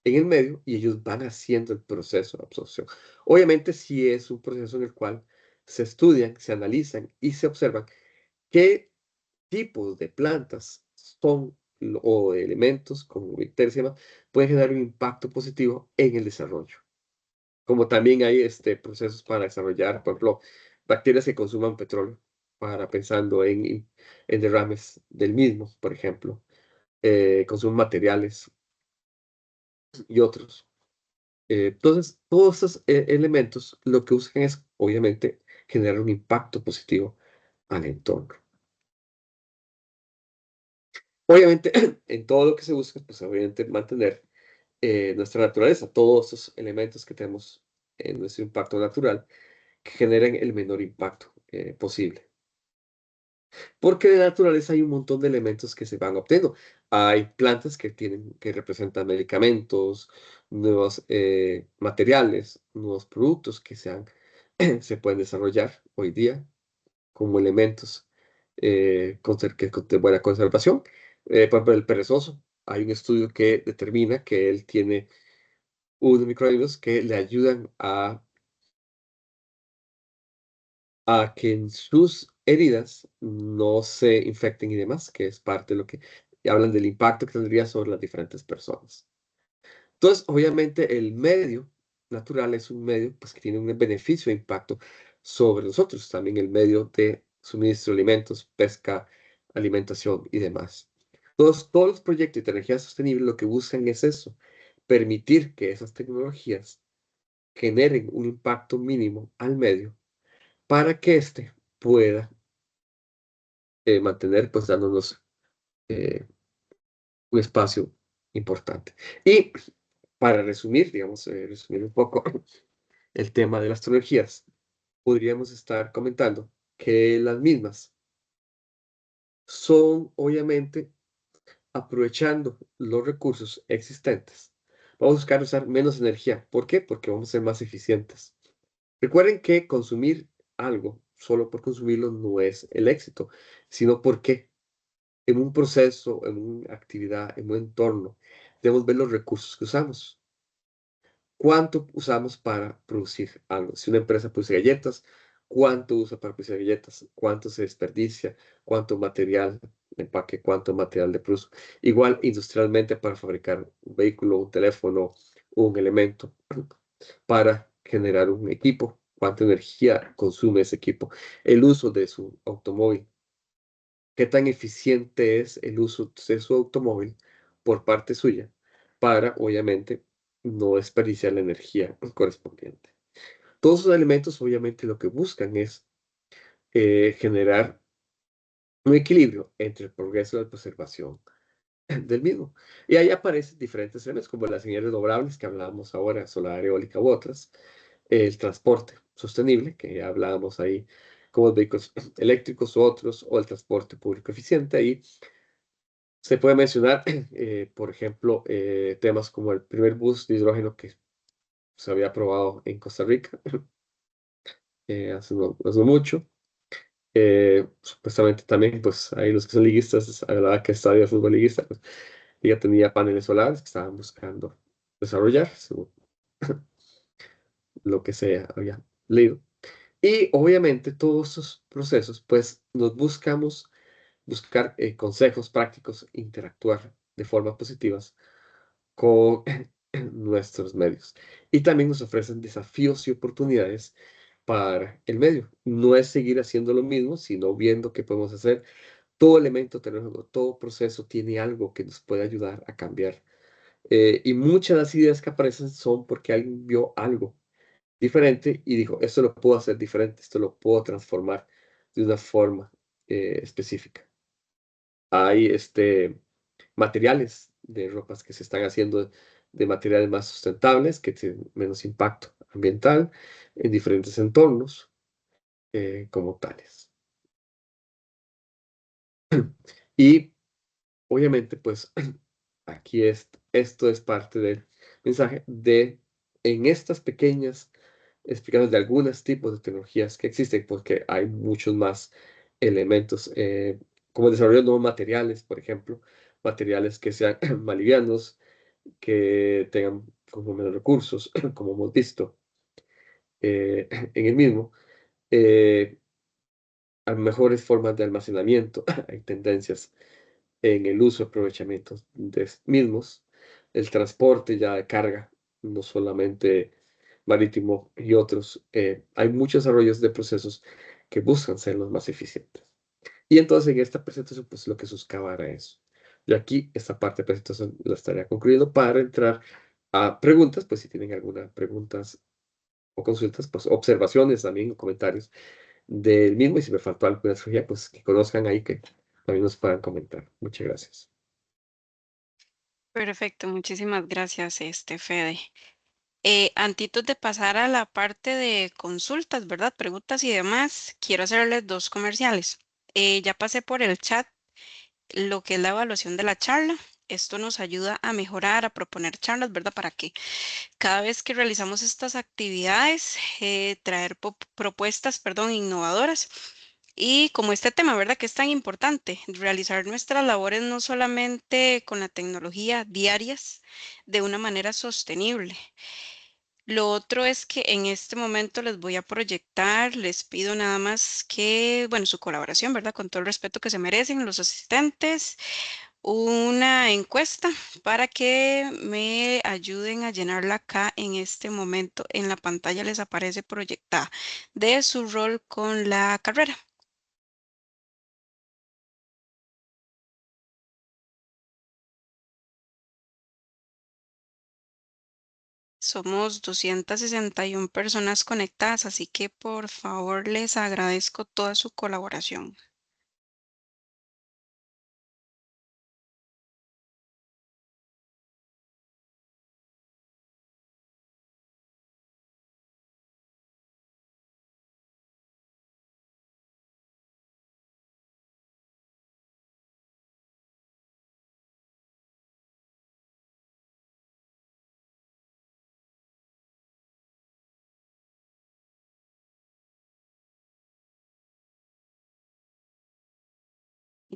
en el medio y ellos van haciendo el proceso de absorción. Obviamente, si es un proceso en el cual se estudian, se analizan y se observan qué tipos de plantas son o de elementos como bacterias y demás, pueden generar un impacto positivo en el desarrollo. Como también hay procesos para desarrollar, por ejemplo, bacterias que consuman petróleo, para pensando en derrames del mismo, por ejemplo, consumen materiales y otros. Entonces, todos estos elementos lo que buscan es, obviamente, generar un impacto positivo al entorno. Obviamente, en todo lo que se busca, pues obviamente mantener nuestra naturaleza, todos esos elementos que tenemos en nuestro impacto natural, que generen el menor impacto posible. Porque de naturaleza hay un montón de elementos que se van obteniendo. Hay plantas que representan medicamentos, nuevos materiales, nuevos productos que se pueden desarrollar hoy día como elementos de buena conservación. Por ejemplo, el perezoso. Hay un estudio que determina que él tiene unos microorganismos que le ayudan a que en sus heridas no se infecten y demás, que es parte de lo que hablan del impacto que tendría sobre las diferentes personas. Entonces, obviamente, el medio natural es un medio pues, que tiene un beneficio e impacto sobre nosotros, también el medio de suministro de alimentos, pesca, alimentación y demás. Todos los proyectos de energía sostenible lo que buscan es eso, permitir que esas tecnologías generen un impacto mínimo al medio para que éste pueda mantener, pues dándonos eh, un espacio importante. Y para resumir, digamos, resumir un poco el tema de las tecnologías, podríamos estar comentando que las mismas son, obviamente, aprovechando los recursos existentes. Vamos a buscar usar menos energía. ¿Por qué? Porque vamos a ser más eficientes. Recuerden que consumir algo solo por consumirlo no es el éxito, sino porque en un proceso, en una actividad, en un entorno, debemos ver los recursos que usamos. ¿Cuánto usamos para producir algo? Si una empresa produce galletas, ¿cuánto usa para producir galletas? ¿Cuánto se desperdicia? ¿Cuánto material de empaque? ¿Cuánto material de producción? Igual industrialmente para fabricar un vehículo, un teléfono, un elemento para generar un equipo. ¿Cuánta energía consume ese equipo? El uso de su automóvil. ¿Qué tan eficiente es el uso de su automóvil por parte suya para, obviamente, no desperdiciar la energía correspondiente? Todos esos elementos, obviamente, lo que buscan es generar un equilibrio entre el progreso y la preservación del mismo. Y ahí aparecen diferentes elementos, como las energías renovables que hablábamos ahora, solar, eólica u otras, el transporte sostenible, que ya hablábamos ahí, como los vehículos eléctricos u otros, o el transporte público eficiente. Ahí se puede mencionar, por ejemplo, temas como el primer bus de hidrógeno que se había aprobado en Costa Rica hace no mucho. Supuestamente también, pues ahí los que son liguistas, hablaba que estadio de fútbol liguista, pues ya tenía paneles solares que estaban buscando desarrollar, según lo que se había leído. Y obviamente todos estos procesos, pues nos buscar consejos prácticos, interactuar de forma positivas con nuestros medios. Y también nos ofrecen desafíos y oportunidades para el medio. No es seguir haciendo lo mismo, sino viendo qué podemos hacer. Todo elemento tecnológico, todo proceso tiene algo que nos puede ayudar a cambiar. Y muchas de las ideas que aparecen son porque alguien vio algo diferente y dijo, esto lo puedo hacer diferente, esto lo puedo transformar de una forma específica. Hay materiales de ropas que se están haciendo de materiales más sustentables, que tienen menos impacto ambiental en diferentes entornos como tales. Y obviamente, pues aquí esto es parte del mensaje de en estas pequeñas explicaciones de algunos tipos de tecnologías que existen, porque hay muchos más elementos, como el desarrollo de nuevos materiales, por ejemplo, materiales que sean más livianos, que tengan como menos recursos, como hemos visto en el mismo, eh, a mejores formas de almacenamiento, hay tendencias en el uso y aprovechamiento de mismos, el transporte ya de carga, no solamente marítimo y otros, hay muchos desarrollos de procesos que buscan ser los más eficientes. Y entonces en esta presentación, pues lo que se buscaba era eso. Y aquí esta parte de presentación la estaría concluyendo para entrar a preguntas, pues si tienen algunas preguntas o consultas, pues observaciones también o comentarios del mismo y si me faltó alguna tecnología, pues que conozcan ahí que también nos puedan comentar. Muchas gracias. Perfecto, muchísimas gracias, Fede. Antitos de pasar a la parte de consultas, ¿verdad? Preguntas y demás, quiero hacerles dos comerciales. Ya pasé por el chat lo que es la evaluación de la charla. Esto nos ayuda a mejorar, a proponer charlas, ¿verdad? Para que cada vez que realizamos estas actividades, traer propuestas, perdón, innovadoras. Y como este tema, ¿verdad? Que es tan importante, realizar nuestras labores no solamente con la tecnología diarias, de una manera sostenible. Lo otro es que en este momento les voy a proyectar, les pido nada más que, bueno, su colaboración, ¿verdad? Con todo el respeto que se merecen los asistentes, una encuesta para que me ayuden a llenarla acá en este momento. En la pantalla les aparece proyectada de su rol con la carrera. Somos 261 personas conectadas, así que por favor les agradezco toda su colaboración.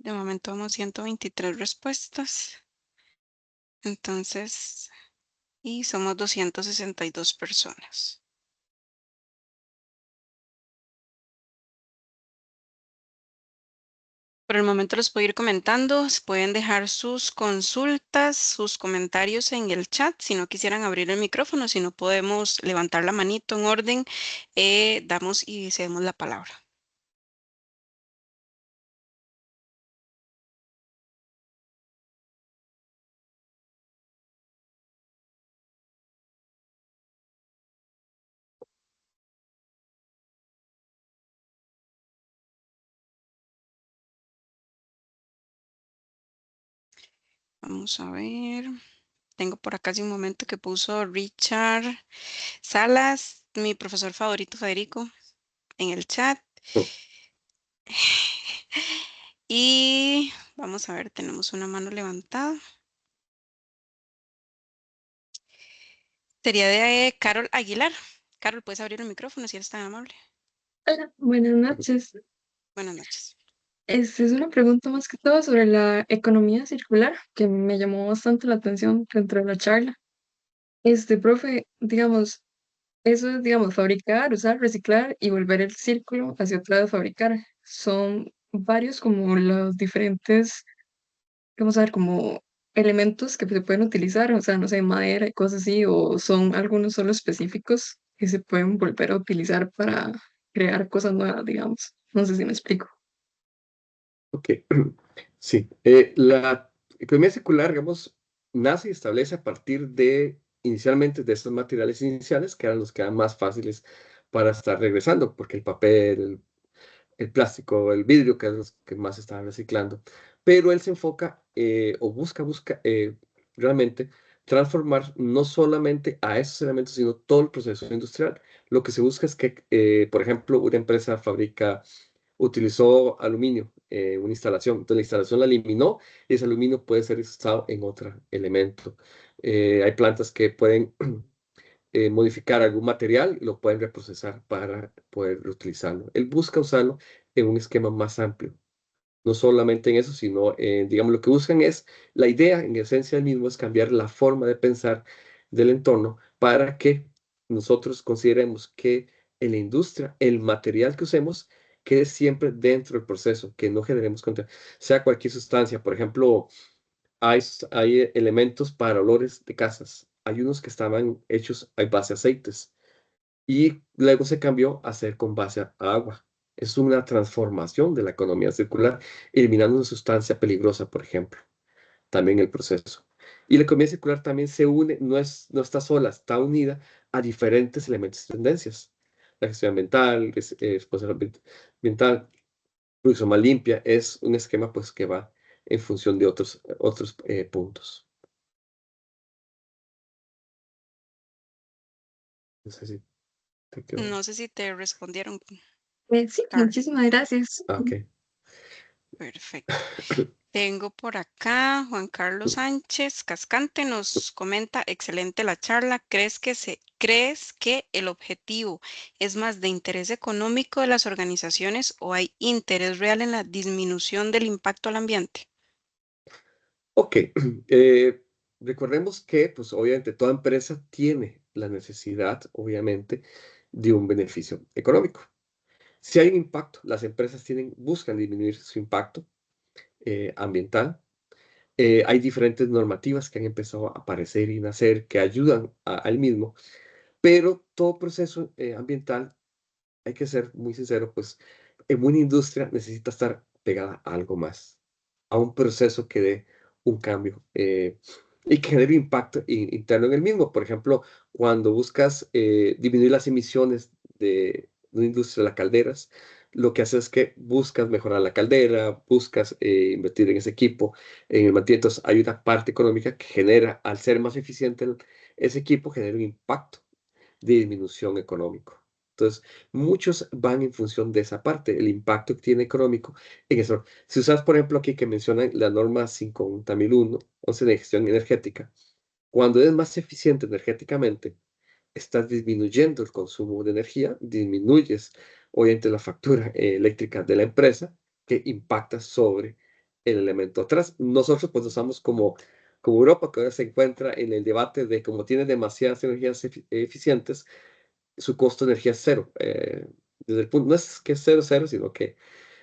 De momento vamos 123 respuestas. Entonces, y somos 262 personas. Por el momento les puedo ir comentando. Pueden dejar sus consultas, sus comentarios en el chat. Si no quisieran abrir el micrófono, si no podemos levantar la manito en orden, damos y cedemos la palabra. Vamos a ver. Tengo por acá hace un momento que puso Richard Salas, mi profesor favorito, Federico, en el chat. Oh, Y vamos a ver, tenemos una mano levantada. Sería de Carol Aguilar. Carol, ¿puedes abrir el micrófono si eres tan amable? Hola, buenas noches. Buenas noches. Es una pregunta más que todo sobre la economía circular que me llamó bastante la atención dentro de la charla. Profe, digamos, eso es, digamos, fabricar, usar, reciclar y volver el círculo hacia otra vez fabricar. Son varios como los diferentes, vamos a ver, como elementos que se pueden utilizar, o sea, no sé, madera y cosas así, o son algunos solo específicos que se pueden volver a utilizar para crear cosas nuevas, digamos. No sé si me explico. ok, sí. La economía circular, digamos, nace y establece a partir de, inicialmente, de estos materiales iniciales, que eran los que eran más fáciles para estar regresando, porque el papel, el plástico, el vidrio, que es los que más se están reciclando. Pero él se enfoca o busca realmente transformar no solamente a esos elementos, sino todo el proceso industrial. Lo que se busca es que, por ejemplo, una empresa utilizó aluminio, una instalación, entonces la instalación la eliminó y ese aluminio puede ser usado en otro elemento. Hay plantas que pueden modificar algún material y lo pueden reprocesar para poder reutilizarlo. Él busca usarlo en un esquema más amplio, no solamente en eso, sino, digamos, lo que buscan es, la idea en esencia del mismo es cambiar la forma de pensar del entorno para que nosotros consideremos que en la industria el material que usemos quede siempre dentro del proceso, que no generemos contra, sea cualquier sustancia. Por ejemplo, hay elementos para olores de casas. Hay unos que estaban hechos a base de aceites y luego se cambió a ser con base a agua. Es una transformación de la economía circular, eliminando una sustancia peligrosa, por ejemplo, también el proceso. Y la economía circular también se une, no está sola, está unida a diferentes elementos y tendencias. La gestión ambiental, responsabilidad ambiental, producción más limpia, es un esquema pues que va en función de otros puntos. No sé si te quedó. No sé si te respondieron, Sí, Carol. muchísimas gracias. Ah, ok. Perfecto. Tengo por acá Juan Carlos Sánchez Cascante nos comenta, excelente la charla. ¿Crees que el objetivo es más de interés económico de las organizaciones o hay interés real en la disminución del impacto al ambiente? Ok, recordemos que, pues obviamente, toda empresa tiene la necesidad, obviamente, de un beneficio económico. Si hay un impacto, las empresas buscan disminuir su impacto ambiental. Hay diferentes normativas que han empezado a aparecer y nacer que ayudan al mismo, pero todo proceso ambiental, hay que ser muy sincero, pues en una industria necesita estar pegada a algo más, a un proceso que dé un cambio y que genere impacto interno en el mismo. Por ejemplo, cuando buscas disminuir las emisiones de una industria de las calderas, lo que haces es que buscas mejorar la caldera, buscas invertir en ese equipo, en el mantenimiento. Entonces, hay una parte económica que genera, al ser más eficiente ese equipo, genera un impacto de disminución económico. Entonces, muchos van en función de esa parte, el impacto que tiene económico en eso. Si usas, por ejemplo, aquí que mencionan la norma 50001, 11 de gestión energética, cuando es más eficiente energéticamente, estás disminuyendo el consumo de energía, disminuyes, obviamente, la factura eléctrica de la empresa, que impacta sobre el elemento atrás. Nosotros pues usamos como Europa, que ahora se encuentra en el debate de cómo tiene demasiadas energías eficientes, su costo de energía es cero. Desde el punto, no es que es cero, cero, sino que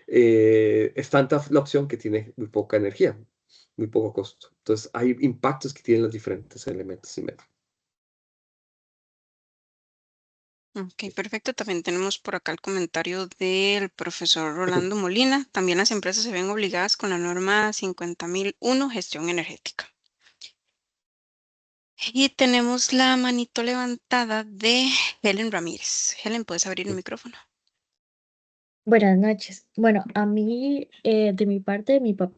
es tanta la opción que tiene muy poca energía, muy poco costo. Entonces, hay impactos que tienen los diferentes elementos y medios. Ok, perfecto. También tenemos por acá el comentario del profesor Rolando Molina. También las empresas se ven obligadas con la norma 50.001, gestión energética. Y tenemos la manito levantada de Helen Ramírez. Helen, ¿puedes abrir el micrófono? Buenas noches. Bueno, a mí, de mi parte, mi papá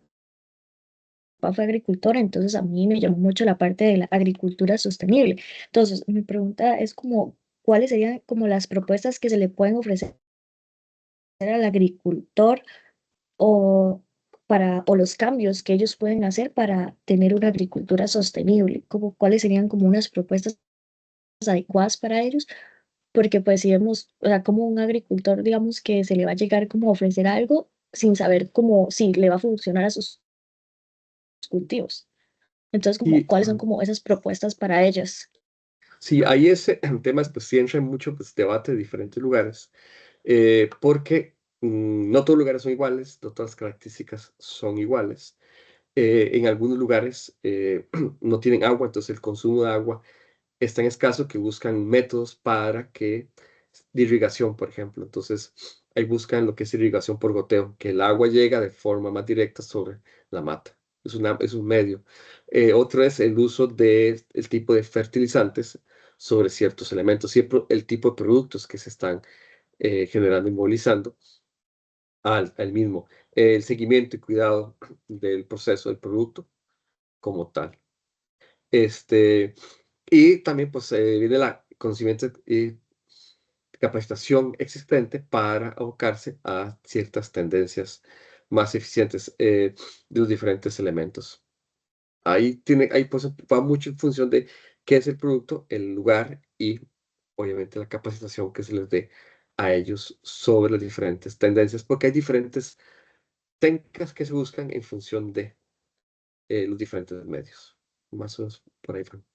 fue agricultor, entonces a mí me llamó mucho la parte de la agricultura sostenible. Entonces, mi pregunta es como, ¿cuáles serían como las propuestas que se le pueden ofrecer al agricultor o o los cambios que ellos pueden hacer para tener una agricultura sostenible? Como, ¿cuáles serían como unas propuestas adecuadas para ellos? Porque pues si vemos, o sea, como un agricultor, digamos, que se le va a llegar como a ofrecer algo sin saber cómo, si le va a funcionar a sus cultivos. Entonces, como, Y ¿cuáles son como esas propuestas para ellas? sí, hay ese tema, pues sí entra en mucho pues, debate de diferentes lugares, porque no todos los lugares son iguales, no todas las características son iguales. En algunos lugares no tienen agua, entonces el consumo de agua es tan escaso que buscan métodos para que, de irrigación, por ejemplo. Entonces, ahí buscan lo que es irrigación por goteo, que el agua llega de forma más directa sobre la mata. Es un medio. Otro es el uso del tipo de fertilizantes sobre ciertos elementos, siempre el tipo de productos que se están generando y movilizando al mismo. El seguimiento y cuidado del proceso del producto como tal. Este, y también pues viene la conocimiento y capacitación existente para abocarse a ciertas tendencias más eficientes de los diferentes elementos. Ahí pues va mucho en función de qué es el producto, el lugar y obviamente la capacitación que se les dé a ellos sobre las diferentes tendencias, porque hay diferentes técnicas que se buscan en función de los diferentes medios. Más o menos por ahí, Fran.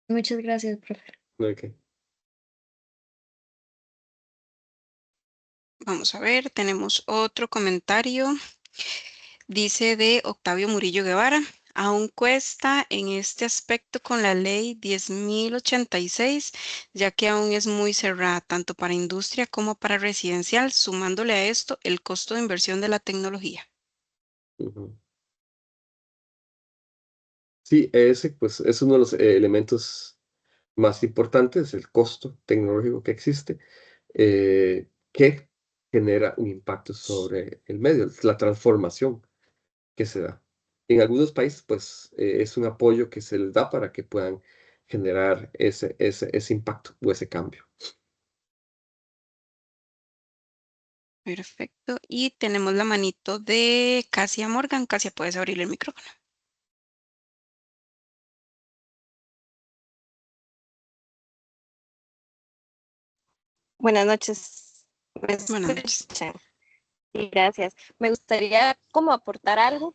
Muchas gracias, profe. Ok. Vamos a ver, tenemos otro comentario. Dice de Octavio Murillo Guevara. Aún cuesta en este aspecto con la ley 10.086, ya que aún es muy cerrada tanto para industria como para residencial, sumándole a esto el costo de inversión de la tecnología. Ujú. Sí, ese pues es uno de los elementos más importantes, el costo tecnológico que existe, que genera un impacto sobre el medio, es la transformación que se da. En algunos países, pues, es un apoyo que se les da para que puedan generar ese impacto o ese cambio. Perfecto. Y tenemos la manito de Casia Morgan. Casia, puedes abrir el micrófono. Buenas noches, ¿me Buenas noches. escuchan? Sí, gracias. Me gustaría como aportar algo.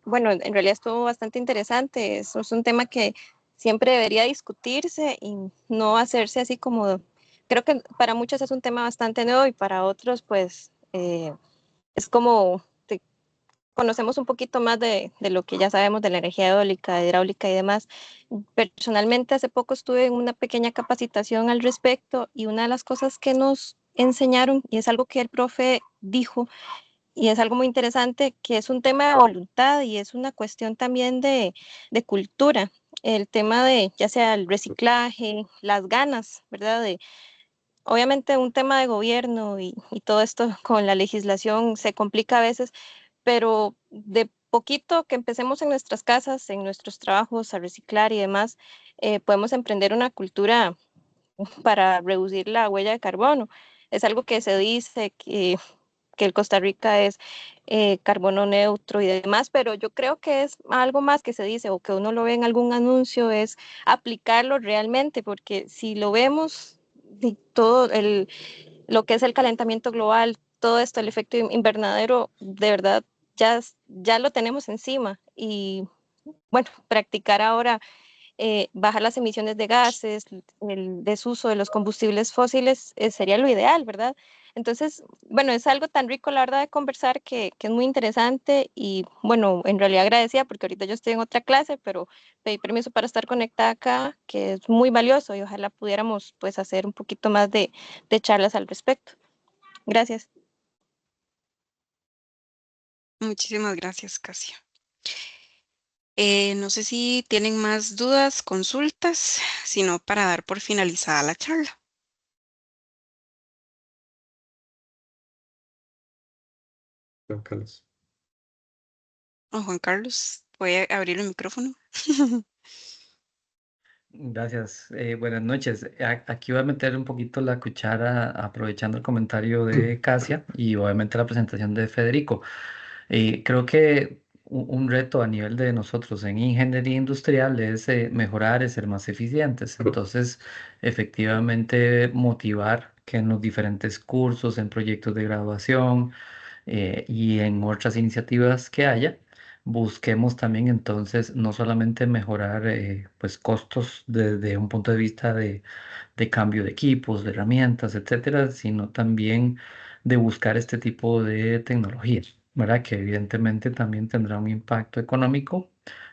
Bueno, en realidad estuvo bastante interesante. Es un tema que siempre debería discutirse y no hacerse así como, creo que para muchos es un tema bastante nuevo y para otros pues es como conocemos un poquito más de lo que ya sabemos de la energía eólica, hidráulica y demás. Personalmente, hace poco estuve en una pequeña capacitación al respecto y una de las cosas que nos enseñaron, y es algo que el profe dijo, y es algo muy interesante, que es un tema de voluntad y es una cuestión también de cultura. El tema de ya sea el reciclaje, las ganas, ¿verdad? Obviamente un tema de gobierno y todo esto con la legislación se complica a veces, pero de poquito que empecemos en nuestras casas, en nuestros trabajos a reciclar y demás, podemos emprender una cultura para reducir la huella de carbono. Es algo que se dice que el Costa Rica es carbono neutro y demás, pero yo creo que es algo más que se dice o que uno lo ve en algún anuncio, es aplicarlo realmente, porque si lo vemos, y todo lo que es el calentamiento global, todo esto, el efecto invernadero, de verdad ya lo tenemos encima y bueno, practicar ahora bajar las emisiones de gases, el desuso de los combustibles fósiles sería lo ideal, ¿verdad? Entonces, bueno, es algo tan rico, la verdad, de conversar que es muy interesante y, bueno, en realidad agradecida porque ahorita yo estoy en otra clase, pero pedí permiso para estar conectada acá, que es muy valioso y ojalá pudiéramos, pues, hacer un poquito más de charlas al respecto. Gracias. Muchísimas gracias, Casia. No sé si tienen más dudas, consultas, sino para dar por finalizada la charla. Juan Carlos. Juan Carlos, voy a abrir el micrófono. Gracias. Buenas noches. Aquí voy a meter un poquito la cuchara aprovechando el comentario de Casia y obviamente la presentación de Federico. Creo que un reto a nivel de nosotros en ingeniería industrial es mejorar, es ser más eficientes. Entonces, efectivamente, motivar que en los diferentes cursos, en proyectos de graduación y en otras iniciativas que haya, busquemos también entonces no solamente mejorar pues costos desde un punto de vista de cambio de equipos, de herramientas, etcétera, sino también de buscar este tipo de tecnologías, ¿verdad? Que evidentemente también tendrá un impacto económico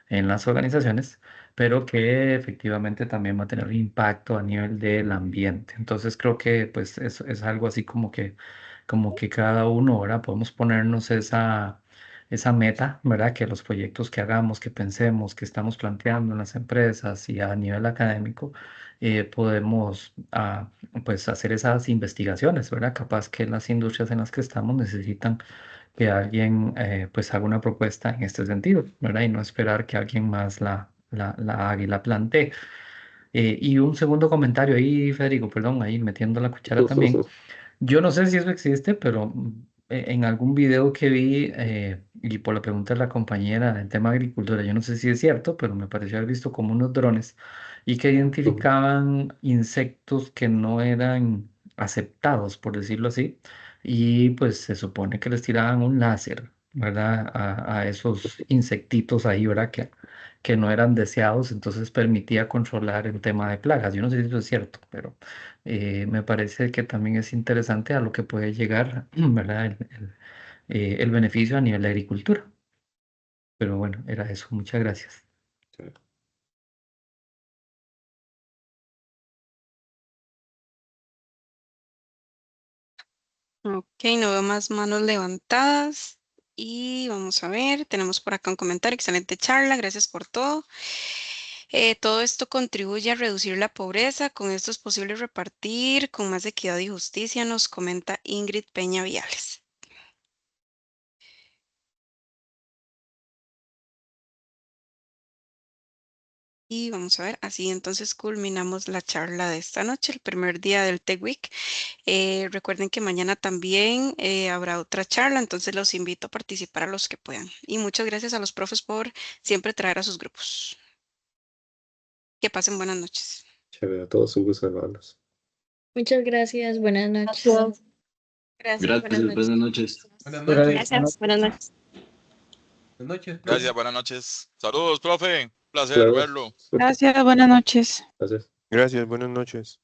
en las organizaciones, pero que efectivamente también va a tener un impacto a nivel del ambiente. Entonces creo que pues es algo así como que cada uno, ¿verdad? Podemos ponernos esa meta, ¿verdad? Que los proyectos que hagamos, que pensemos, que estamos planteando en las empresas y a nivel académico, podemos pues hacer esas investigaciones, ¿verdad? Capaz que las industrias en las que estamos necesitan que alguien pues haga una propuesta en este sentido, ¿verdad? Y no esperar que alguien más la haga y la plantee. Y un segundo comentario ahí, Federico, perdón, ahí metiendo la cuchara también. Yo no sé si eso existe, pero en algún video que vi y por la pregunta de la compañera del tema de agricultura, yo no sé si es cierto, pero me pareció haber visto como unos drones y que identificaban insectos que no eran aceptados, por decirlo así, y pues se supone que les tiraban un láser, ¿verdad? A esos insectitos ahí, ¿verdad? Que no eran deseados, entonces permitía controlar el tema de plagas. Yo no sé si eso es cierto, pero me parece que también es interesante a lo que puede llegar, ¿verdad? El beneficio a nivel de agricultura. Pero bueno, era eso. Muchas gracias. Ok, no veo más manos levantadas. Y vamos a ver, tenemos por acá un comentario. Excelente charla, gracias por todo. Todo esto contribuye a reducir la pobreza. Con esto es posible repartir con más equidad y justicia, nos comenta Ingrid Peña Viales. Y vamos a ver, así entonces culminamos la charla de esta noche, el primer día del Tech Week. Recuerden que mañana también habrá otra charla, entonces los invito a participar a los que puedan. Y muchas gracias a los profes por siempre traer a sus grupos. Que pasen buenas noches. Chévere, a todos un gusto verlos. Muchas gracias, buenas noches. Gracias. Gracias. Gracias, buenas noches. Buenas noches. Gracias. Buenas noches. Buenas noches. Gracias, buenas noches. Saludos, profe. Placer Claro. verlo. Gracias, buenas noches. Gracias. Gracias, buenas noches.